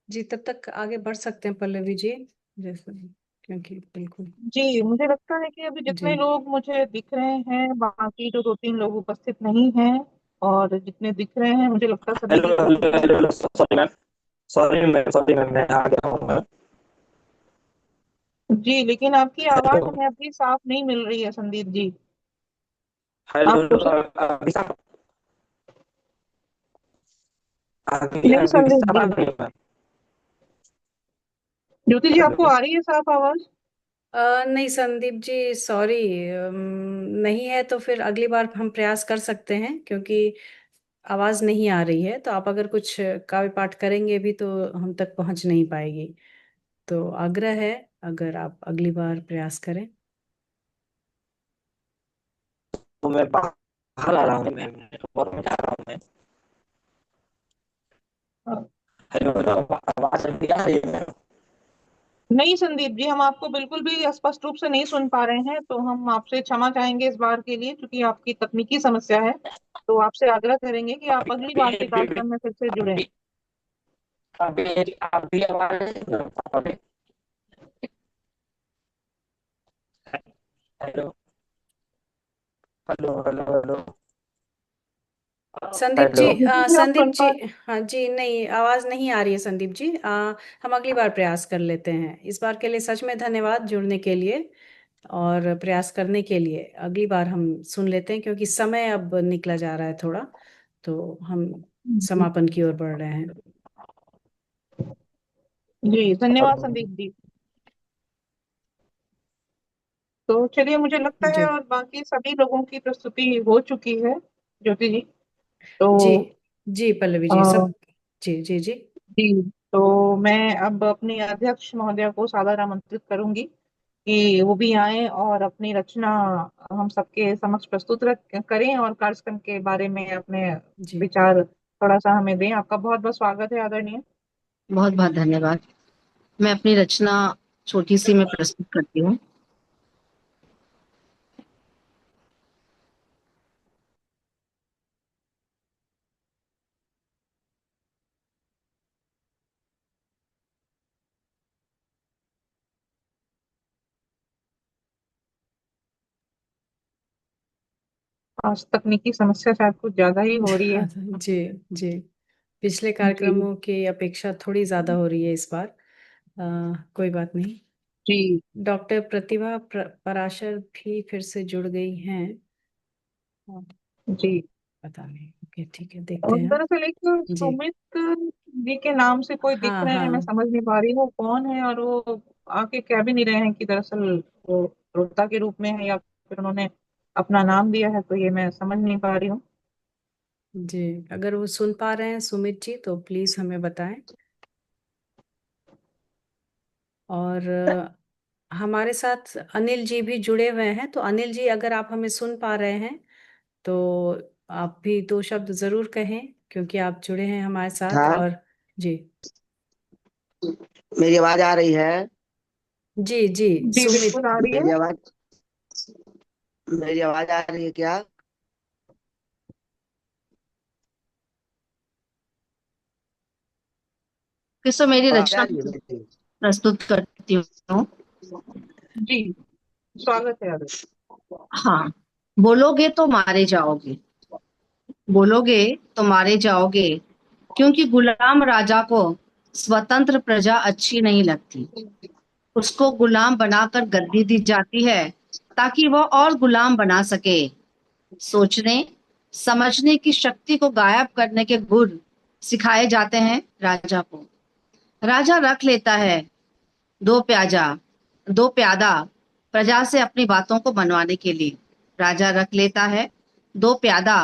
जी, तब तक आगे बढ़ सकते हैं पल्लवी जी, जैसे, क्योंकि बिल्कुल। जी मुझे लगता है कि अभी जी। जितने लोग मुझे दिख रहे हैं, बाकी जो दो तीन लोग उपस्थित नहीं हैं, और जितने दिख रहे हैं मुझे लगता है सभी हेलो की हेलो प्रस्तुति। Hello, sorry ma'am, sorry ma'am, मैं आ गया हूँ मैम। जी लेकिन आपकी आवाज हेलो हमें अभी साफ नहीं मिल रही है संदीप जी। हेलो आप हेलो, कोशिश। अभी साहब, नहीं अभी संदीप साहब आ जी। गई है मैम। ज्योति जी, आपको हेलो। आ रही है साफ आवाज? नहीं संदीप जी, सॉरी, नहीं है तो फिर अगली बार हम प्रयास कर सकते हैं, क्योंकि आवाज नहीं आ रही है। तो आप अगर कुछ काव्य पाठ करेंगे भी तो हम तक पहुंच नहीं पाएगी। तो आग्रह है, अगर आप अगली बार प्रयास करें। तो मैं बाहर आ रहा हूँ मैम, और मैं जा रहा हूँ मैम। हेलो हेलो, आवाज अभी आ रही है मैम। नहीं संदीप जी, हम आपको बिल्कुल भी स्पष्ट रूप से नहीं सुन पा रहे हैं। तो हम आपसे क्षमा चाहेंगे इस बार के लिए, क्योंकि आपकी तकनीकी समस्या है। तो आपसे आग्रह करेंगे कि आप अगली बार के कार्यक्रम में फिर से जुड़ें। अभी आवाज आ रही है ma'am? Hello hello hello hello Sandeep ji, hello. Jyoti ji, आप संदीप सुन जी, पा। हाँ जी, नहीं, आवाज नहीं आ रही है संदीप जी। हम अगली बार प्रयास कर लेते हैं। इस बार के लिए सच में धन्यवाद जुड़ने के लिए और प्रयास करने के लिए। अगली बार हम सुन लेते हैं, क्योंकि समय अब निकला जा रहा है थोड़ा, तो हम समापन की ओर बढ़ रहे हैं। जी धन्यवाद संदीप जी। तो चलिए, मुझे लगता जी है और बाकी सभी लोगों की प्रस्तुति हो चुकी है, ज्योति जी। तो जी जी पल्लवी जी अ, सब। जी जी जी जी, तो मैं अब अपनी अध्यक्ष महोदया को सादर आमंत्रित करूंगी कि वो भी आए और अपनी रचना हम सबके समक्ष प्रस्तुत करें और कार्यक्रम के बारे में अपने जी विचार थोड़ा सा हमें दें। आपका बहुत बहुत स्वागत है आदरणीय। बहुत बहुत धन्यवाद। मैं अपनी रचना छोटी सी मैं प्रस्तुत करती हूँ। आज तकनीकी समस्या शायद कुछ ज्यादा ही हो रही है। जी जी पिछले जी कार्यक्रमों की अपेक्षा थोड़ी ज्यादा हो रही है इस बार। कोई बात नहीं। जी डॉक्टर प्रतिभा पराशर भी फिर से जुड़ गई हैं। जी। पता नहीं। ओके ठीक है देखते और हैं। दरअसल एक जी सुमित जी के नाम से कोई दिख हाँ रहे हैं, मैं हाँ समझ नहीं पा रही वो कौन है, और वो आके कह भी नहीं रहे हैं कि दरअसल वो श्रोता के रूप में है या फिर उन्होंने अपना नाम दिया है, तो ये मैं समझ नहीं पा रही हूँ। जी अगर वो सुन पा रहे हैं सुमित जी तो प्लीज हमें बताएं। और हमारे साथ अनिल जी भी जुड़े हुए हैं, तो अनिल जी अगर आप हमें सुन पा रहे हैं तो आप भी दो शब्द जरूर कहें, क्योंकि आप जुड़े हैं हमारे साथ। हाँ, और जी मेरी आवाज आ रही है? जी जी जी सुमित। बिल्कुल आ रही मेरी है। आवाज मेरी आवाज आ रही है क्या? किसो मेरी आवाज आ रचना रही है मेरी? प्रस्तुत करती हूँ। जी स्वागत है आदरणीय। हाँ, बोलोगे तो मारे जाओगे, बोलोगे तो मारे जाओगे, क्योंकि गुलाम राजा को स्वतंत्र प्रजा अच्छी नहीं लगती। उसको गुलाम बनाकर गद्दी दी जाती है ताकि वह और गुलाम बना सके। सोचने समझने की शक्ति को गायब करने के गुर सिखाए जाते हैं राजा को। राजा रख लेता है दो प्याजा दो प्यादा प्रजा से अपनी बातों को मनवाने के लिए। राजा रख लेता है दो प्यादा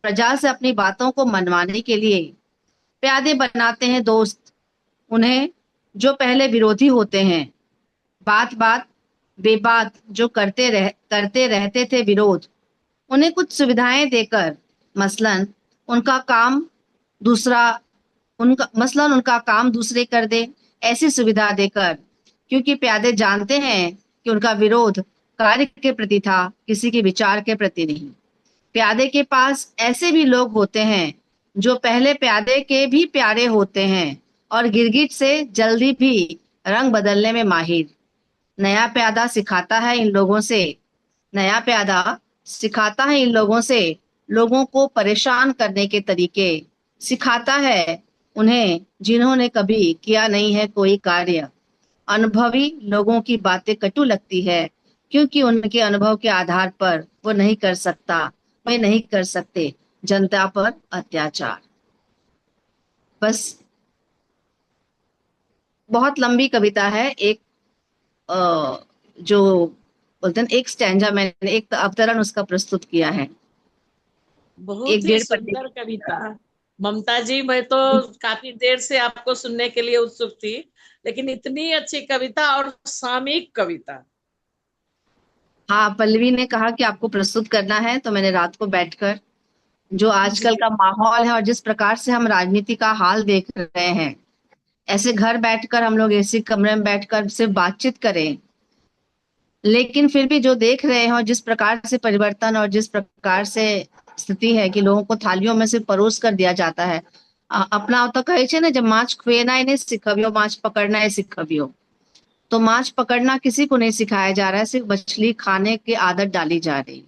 प्रजा से अपनी बातों को मनवाने के लिए। प्यादे बनाते हैं दोस्त उन्हें जो पहले विरोधी होते हैं। बात बात बेबात जो करते रहते थे विरोध, उन्हें कुछ सुविधाएं देकर, मसलन उनका काम दूसरा मसलन उनका काम दूसरे कर दे, ऐसी सुविधा देकर। क्योंकि प्यादे जानते हैं कि उनका विरोध कार्य के प्रति था, किसी के विचार के प्रति नहीं। प्यादे के पास ऐसे भी लोग होते हैं जो पहले प्यादे के भी प्यारे होते हैं और गिरगिट से जल्दी भी रंग बदलने में माहिर। नया प्यादा सिखाता है इन लोगों से नया प्यादा सिखाता है इन लोगों से लोगों को परेशान करने के तरीके। सिखाता है उन्हें जिन्होंने कभी किया नहीं है कोई कार्य। अनुभवी लोगों की बातें कटु लगती है, क्योंकि उनके अनुभव के आधार पर वे नहीं कर सकते जनता पर अत्याचार। बस बहुत लंबी कविता है। एक जो बोलते हैं एक स्टैंजा मैंने एक अवतरण उसका प्रस्तुत किया है। बहुत एक ही डेढ़ पन्ने सुंदर कविता। ममता जी, मैं तो काफी देर से आपको सुनने के लिए उत्सुक थी, लेकिन इतनी अच्छी कविता और सामयिक कविता। हाँ, पल्लवी ने कहा कि आपको प्रस्तुत करना है, तो मैंने रात को बैठकर जो आजकल जी का माहौल है और जिस प्रकार से हम राजनीति का हाल देख रहे हैं, ऐसे घर बैठकर हम लोग एसी कमरे में बैठकर सिर्फ बातचीत करें, लेकिन फिर भी जो देख रहे हैं और जिस प्रकार से परिवर्तन और जिस प्रकार से स्थिति है कि लोगों को थालियों में से परोस कर दिया जाता है। अपना तो कहे छे ने जब माछ खुएना ही नहीं सिखवियो, माछ पकड़ना ही सिखवियो। तो माछ पकड़ना किसी को नहीं सिखाया जा रहा है, सिर्फ मछली खाने की आदत डाली जा रही है।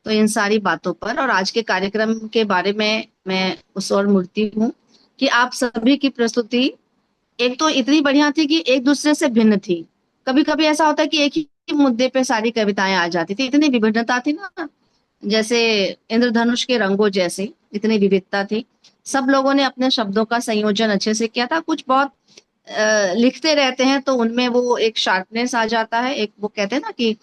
तो इन सारी बातों पर और आज के कार्यक्रम के बारे में मैं उस ओर मुड़ती हूँ कि आप सभी की प्रस्तुति एक तो इतनी बढ़िया थी कि एक दूसरे से भिन्न थी। कभी कभी ऐसा होता है कि एक ही मुद्दे पे सारी कविताएं आ जाती थी, इतनी विभिन्नता थी ना, जैसे इंद्रधनुष के रंगों जैसी इतनी विविधता थी। सब लोगों ने अपने शब्दों का संयोजन अच्छे से किया था। कुछ बहुत लिखते रहते हैं तो उनमें वो एक शार्पनेस आ जाता है, एक वो कहते हैं ना कि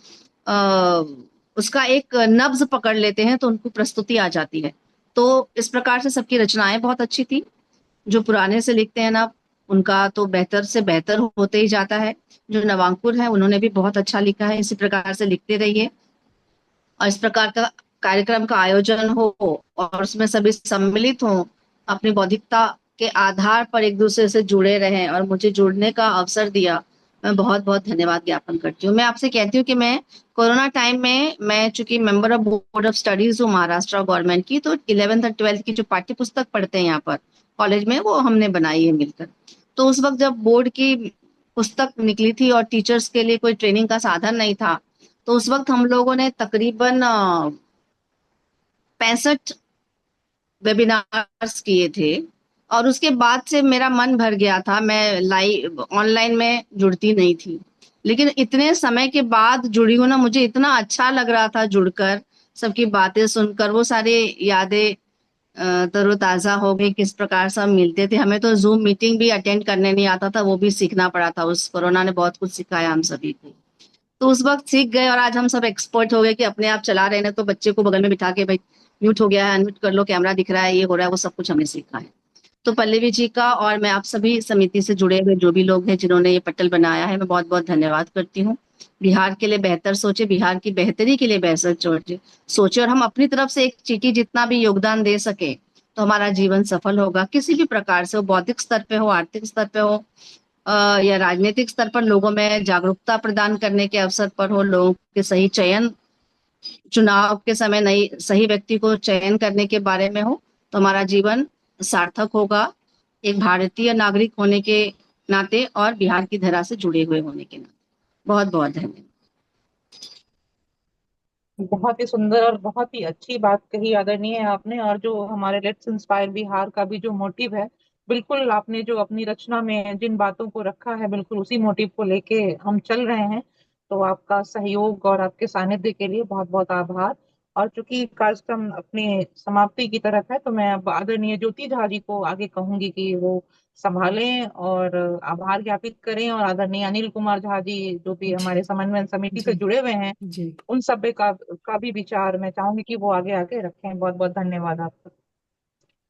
उसका एक नब्ज पकड़ लेते हैं तो उनको प्रस्तुति आ जाती है। तो इस प्रकार से सबकी रचनाएं बहुत अच्छी थी। जो पुराने से लिखते हैं ना, उनका तो बेहतर से बेहतर होते ही जाता है। जो नवांकुर है उन्होंने भी बहुत अच्छा लिखा है। इसी प्रकार से लिखते रहिए और इस प्रकार का कार्यक्रम का आयोजन हो और उसमें सभी सम्मिलित हों, अपनी बौद्धिकता के आधार पर एक दूसरे से जुड़े रहें और मुझे जुड़ने का अवसर दिया, मैं बहुत बहुत धन्यवाद ज्ञापन करती हूँ। मैं आपसे कहती हूँ कि मैं कोरोना टाइम में, मैं चूंकि member of board of studies हूँ महाराष्ट्र गवर्नमेंट की, तो 11th और 12th की जो पाठ्य पुस्तक पढ़ते हैं यहाँ पर कॉलेज में, वो हमने बनाई है मिलकर। तो उस वक्त जब बोर्ड की पुस्तक निकली थी और टीचर्स के लिए कोई ट्रेनिंग का साधन नहीं था, तो उस वक्त हम लोगों ने तकरीबन 65 वेबिनार्स किए थे और उसके बाद से मेरा मन भर गया था। मैं लाइव ऑनलाइन में जुड़ती नहीं थी, लेकिन इतने समय के बाद जुड़ी हूँ ना, मुझे इतना अच्छा लग रहा था जुड़कर, सबकी बातें सुनकर, वो सारी यादें तरोताजा हो गई। किस प्रकार से हम मिलते थे, हमें तो जूम मीटिंग भी अटेंड करने नहीं आता था, वो भी सीखना पड़ा था। उस कोरोना ने बहुत कुछ सिखाया हम सभी को, तो उस वक्त सीख गए और आज हम सब एक्सपर्ट हो गए कि अपने आप चला रहे हैं तो बच्चे को बगल में बिठा के, भाई म्यूट हो गया है, अनम्यूट कर लो, कैमरा दिख रहा है, ये हो रहा है, वो सब कुछ हमने सीखा है। तो पल्लवी जी का और मैं आप सभी समिति से जुड़े हुए जो भी लोग हैं जिन्होंने ये पटल बनाया है, मैं बहुत बहुत धन्यवाद करती हूँ। बिहार के लिए बेहतर सोचे, बिहार की बेहतरी के लिए बेहतर सोचे और हम अपनी तरफ से एक चीटी जितना भी योगदान दे सके तो हमारा जीवन सफल होगा। किसी भी प्रकार से, वो बौद्धिक स्तर पे हो, आर्थिक स्तर पे हो या राजनीतिक स्तर पर, लोगों में जागरूकता प्रदान करने के अवसर पर हो, लोगों के सही चयन, चुनाव के समय नई सही व्यक्ति को चयन करने के बारे में हो, तो हमारा जीवन सार्थक होगा एक भारतीय नागरिक होने के नाते और बिहार की धरा से जुड़े हुए होने के नाते। बहुत बहुत धन्यवाद। बहुत ही सुंदर और बहुत ही अच्छी बात कही आदरणीय आपने। और जो हमारे लेट्स इंस्पायर बिहार का भी जो मोटिव है, बिल्कुल आपने जो अपनी रचना में जिन बातों को रखा है, बिल्कुल उसी मोटिव को लेके हम चल रहे हैं। तो आपका सहयोग और आपके सानिध्य के लिए बहुत बहुत आभार। और चूंकि कार्यक्रम अपनी समाप्ति की तरफ है, तो मैं अब आदरणीय ज्योति झा जी को आगे कहूंगी कि वो संभालें और आभार ज्ञापित करें। और आदरणीय अनिल कुमार झा जी जो भी हमारे समन्वय समिति से जुड़े हुए हैं, जी उन सब का भी विचार मैं चाहूंगी कि वो आगे आके रखें। बहुत बहुत धन्यवाद आपका।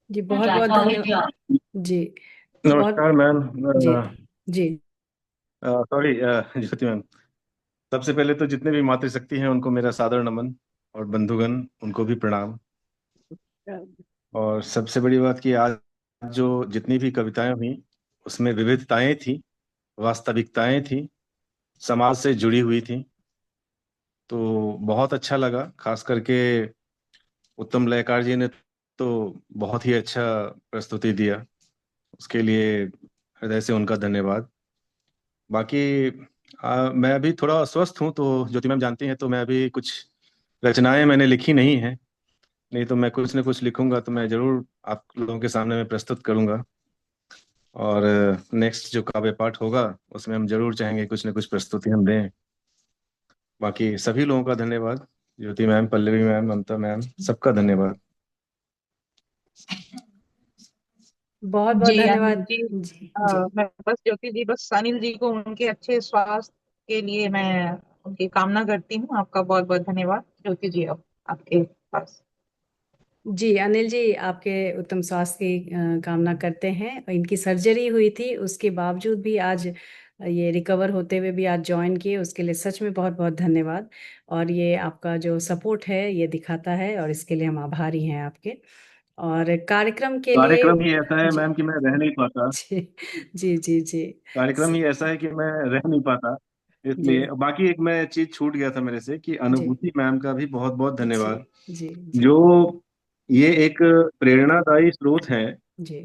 जी, बहुत बहुत धन्यवाद जी। बहुत नमस्कार मैम। जी जी सॉरी ज्योति मैम, सबसे पहले तो जितने भी मातृशक्ति हैं उनको मेरा सादर नमन और बंधुगण उनको भी प्रणाम। और सबसे बड़ी बात कि आज जो जितनी भी कविताएं हुई उसमें विविधताएं थी, वास्तविकताएं थी, समाज से जुड़ी हुई थी, तो बहुत अच्छा लगा। खास करके उत्तम लयकार जी ने तो बहुत ही अच्छा प्रस्तुति दिया, उसके लिए हृदय से उनका धन्यवाद। बाकी मैं अभी थोड़ा अस्वस्थ हूँ, तो ज्योति मैम जानती हैं, तो मैं अभी कुछ रचनाएं मैंने लिखी नहीं है, नहीं तो मैं कुछ न कुछ लिखूंगा तो मैं जरूर आप लोगों के सामने में प्रस्तुत करूंगा। और नेक्स्ट जो काव्य पाठ होगा उसमें हम जरूर चाहेंगे कुछ न कुछ प्रस्तुति हम दें। बाकी सभी लोगों का धन्यवाद, ज्योति मैम, पल्लवी मैम, ममता मैम, सबका धन्यवाद। बहुत बहुत जी अनिल धन्यवाद जी, जी जी मैं बस ज्योति जी, बस अनिल जी को उनके अच्छे स्वास्थ्य के लिए मैं उनकी कामना करती हूँ। आपका बहुत बहुत धन्यवाद। ज्योति जी अब आपके पास। जी अनिल जी, आपके उत्तम स्वास्थ्य की कामना करते हैं। इनकी सर्जरी हुई थी, उसके बावजूद भी आज ये रिकवर होते हुए भी आज ज्वाइन किए, उसके लिए सच में बहुत बहुत धन्यवाद। और ये आपका जो सपोर्ट है ये दिखाता है और इसके लिए हम आभारी हैं आपके। और कार्यक्रम के लिए कार्यक्रम ही ऐसा है जी मैम कि मैं रह नहीं पाता, जी जी जी जी कार्यक्रम ही ऐसा है कि मैं रह नहीं पाता, जी इसलिए। बाकी एक मैं चीज छूट गया था मेरे से कि जी अनुभूति मैम का भी बहुत बहुत जी धन्यवाद, जी जी जो ये एक प्रेरणादायी स्रोत है जी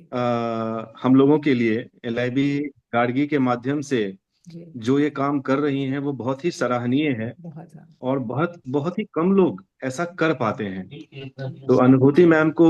हम लोगों के लिए। एलआईबी गार्गी के माध्यम से जी जो ये काम कर रही हैं वो बहुत ही सराहनीय है बहुत ज़्यादा और बहुत बहुत ही कम लोग ऐसा कर पाते हैं। तो अनुभूति मैम को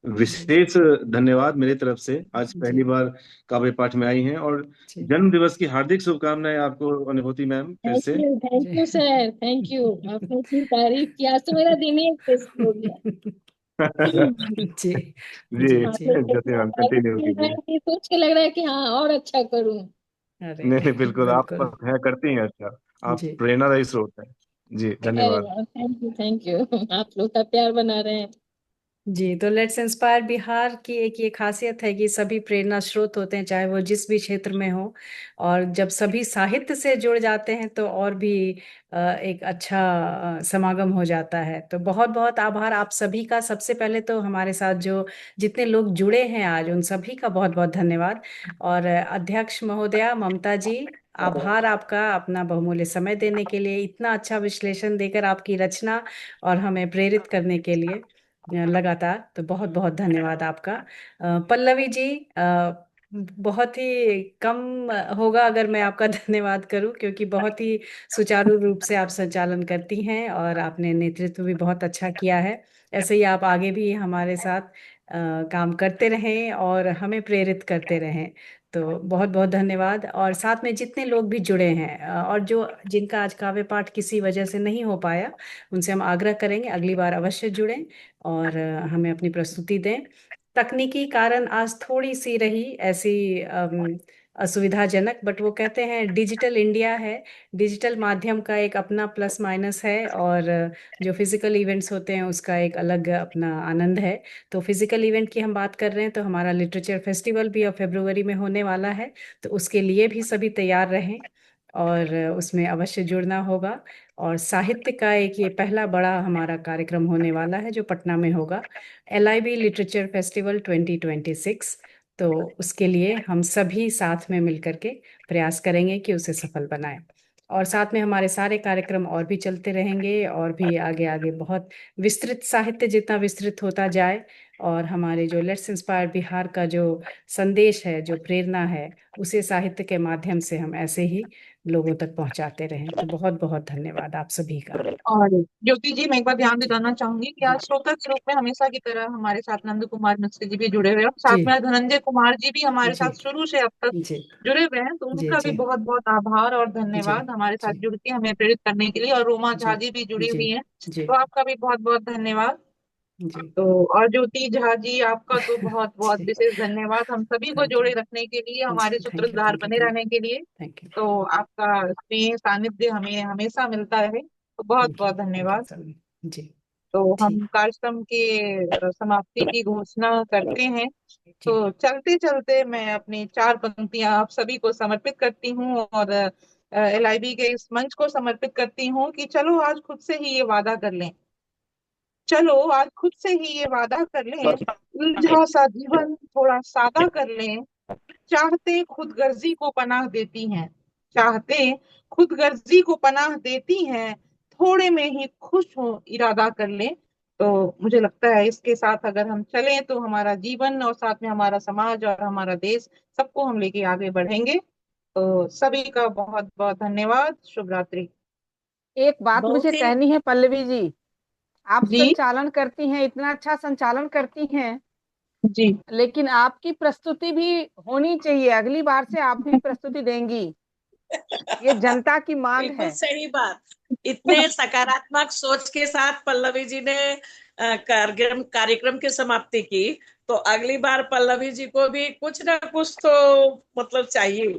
विशेष धन्यवाद मेरी तरफ से, आज जी पहली बार काव्य पाठ में आई हैं। और जी जन्म दिवस की हार्दिक शुभकामनाएं आपको अनुभूति मैम, फिर से। Thank you sir, thank you. आपने इतनी तारीफ की, आज तो मेरा दिन ही स्पेशल हो गया। जी जी आप लोग को ज्योति मैम तारीफ कंटिन्यू मिल रहा कीजिए। है कि सोच के लग रहा है कि हाँ और अच्छा करूं। अरे नहीं नहीं बिल्कुल, आप बिल्कुल है करती हैं अच्छा, आप जी प्रेरणादायी स्रोत हैं। जी अरे धन्यवाद। वाह, थैंक यू आप लोग का प्यार बना रहे हैं। जी। तो लेट्स इंस्पायर बिहार की एक ये खासियत है कि सभी प्रेरणा स्रोत होते हैं, चाहे वो जिस भी क्षेत्र में हो। और जब सभी साहित्य से जुड़ जाते हैं तो और भी एक अच्छा समागम हो जाता है। तो बहुत बहुत आभार आप सभी का। सबसे पहले तो हमारे साथ जो जितने लोग जुड़े हैं आज, उन सभी का बहुत बहुत धन्यवाद। और अध्यक्ष महोदया ममता जी, आभार आपका अपना बहुमूल्य समय देने के लिए, इतना अच्छा विश्लेषण देकर आपकी रचना और हमें प्रेरित करने के लिए लगातार। तो बहुत बहुत धन्यवाद आपका। पल्लवी जी, बहुत ही कम होगा अगर मैं आपका धन्यवाद करूं, क्योंकि बहुत ही सुचारू रूप से आप संचालन करती हैं और आपने नेतृत्व भी बहुत अच्छा किया है। ऐसे ही आप आगे भी हमारे साथ काम करते रहें और हमें प्रेरित करते रहें। तो बहुत बहुत धन्यवाद। और साथ में जितने लोग भी जुड़े हैं और जो जिनका आज काव्य पाठ किसी वजह से नहीं हो पाया, उनसे हम आग्रह करेंगे अगली बार अवश्य जुड़ें और हमें अपनी प्रस्तुति दें। तकनीकी कारण आज थोड़ी सी रही ऐसी असुविधाजनक, बट वो कहते हैं डिजिटल इंडिया है, डिजिटल माध्यम का एक अपना प्लस माइनस है और जो फिजिकल इवेंट्स होते हैं उसका एक अलग अपना आनंद है। तो फिजिकल इवेंट की हम बात कर रहे हैं तो हमारा लिटरेचर फेस्टिवल भी अब फरवरी में होने वाला है, तो उसके लिए भी सभी तैयार रहें और उसमें अवश्य जुड़ना होगा। और साहित्य का एक ये पहला बड़ा हमारा कार्यक्रम होने वाला है जो पटना में होगा, LIB लिटरेचर फेस्टिवल 2026। तो उसके लिए हम सभी साथ में मिलकर के प्रयास करेंगे कि उसे सफल बनाएं। और साथ में हमारे सारे कार्यक्रम और भी चलते रहेंगे और भी आगे आगे बहुत विस्तृत, साहित्य जितना विस्तृत होता जाए और हमारे जो लेट्स इंस्पायर बिहार का जो संदेश है, जो प्रेरणा है, उसे साहित्य के माध्यम से हम ऐसे ही लोगों तक पहुंचाते रहें। तो बहुत बहुत धन्यवाद आप सभी का। और ज्योति जी, मैं एक बार ध्यान दिलाना चाहूंगी कि जी आज श्रोता के रूप में हमेशा की तरह हमारे साथ नंद कुमार मिस्त्री जी भी जुड़े हुए हैं और साथ जी में धनंजय कुमार जी भी हमारे जी साथ शुरू से अब तक जी जुड़े हुए हैं। तो जी उनका भी जी बहुत बहुत आभार और जी धन्यवाद हमारे साथ जी जुड़ के हमें प्रेरित करने के लिए। और रोमा जी झा जी भी जुड़ी जी हुई हैं, जी तो आपका भी बहुत बहुत धन्यवाद। जी तो और ज्योति झा जी, आपका तो बहुत बहुत जी विशेष धन्यवाद हम सभी को थैंक यू जोड़े रखने के लिए, हमारे जी थैंक यू सूत्रधार थैंक यू बने थैंक रहने के लिए। थैंक यू तो आपका स्नेह सानिध्य हमें हमेशा मिलता रहे, तो बहुत बहुत थैंक यू धन्यवाद। सर। जी तो हम ठीक कार्यक्रम के समाप्ति की घोषणा करते हैं। जी तो चलते चलते मैं अपनी चार पंक्तियां आप सभी को समर्पित करती हूँ और LIB के इस मंच को समर्पित करती हूँ कि चलो आज खुद से ही ये वादा कर लें, चलो आज खुद से ही ये वादा कर लें, उलझा सा जीवन थोड़ा सादा कर लें। चाहते खुदगर्जी को पनाह देती हैं, चाहते खुदगर्जी को पनाह देती हैं, थोड़े में ही खुश हो इरादा कर लें। तो मुझे लगता है इसके साथ अगर हम चलें तो हमारा जीवन और साथ में हमारा समाज और हमारा देश, सबको हम लेके आगे बढ़ेंगे। तो सभी का बहुत बहुत धन्यवाद। शुभ रात्रि। एक बात मुझे बहुत ही कहनी है पल्लवी जी, आप जी संचालन करती हैं, इतना अच्छा संचालन करती हैं, जी लेकिन आपकी प्रस्तुति भी होनी चाहिए। अगली बार से आप भी प्रस्तुति देंगी, ये जनता की मांग बिल्कुल है। सही बात। इतने सकारात्मक सोच के साथ पल्लवी जी ने कार्यक्रम की समाप्ति की, तो अगली बार पल्लवी जी को भी कुछ ना कुछ तो मतलब चाहिए,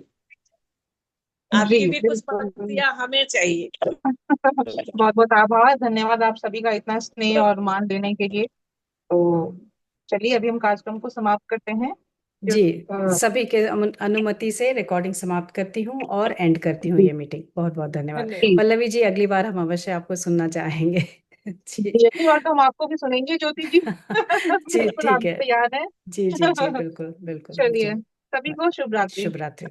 जी आपकी भी कुछ बिल्कुल। पंक्तियां हमें चाहिए। बहुत बहुत आभार, धन्यवाद आप सभी का इतना स्नेह और मान देने के लिए। तो चलिए अभी हम कार्यक्रम को समाप्त करते हैं। जी सभी के अनुमति से रिकॉर्डिंग समाप्त करती हूँ और एंड करती हूँ ये मीटिंग। बहुत बहुत धन्यवाद धन्यवाद। पल्लवी जी, अगली बार हम अवश्य आपको सुनना चाहेंगे। जी अगली बार तो हम आपको भी सुनेंगे ज्योति जी। जी बिल्कुल आप ठीक है। तैयार हैं। जी जी जी बिल्कुल बिल्कुल चलिए जी। सभी को शुभ रात्रि। शुभ रात्रि।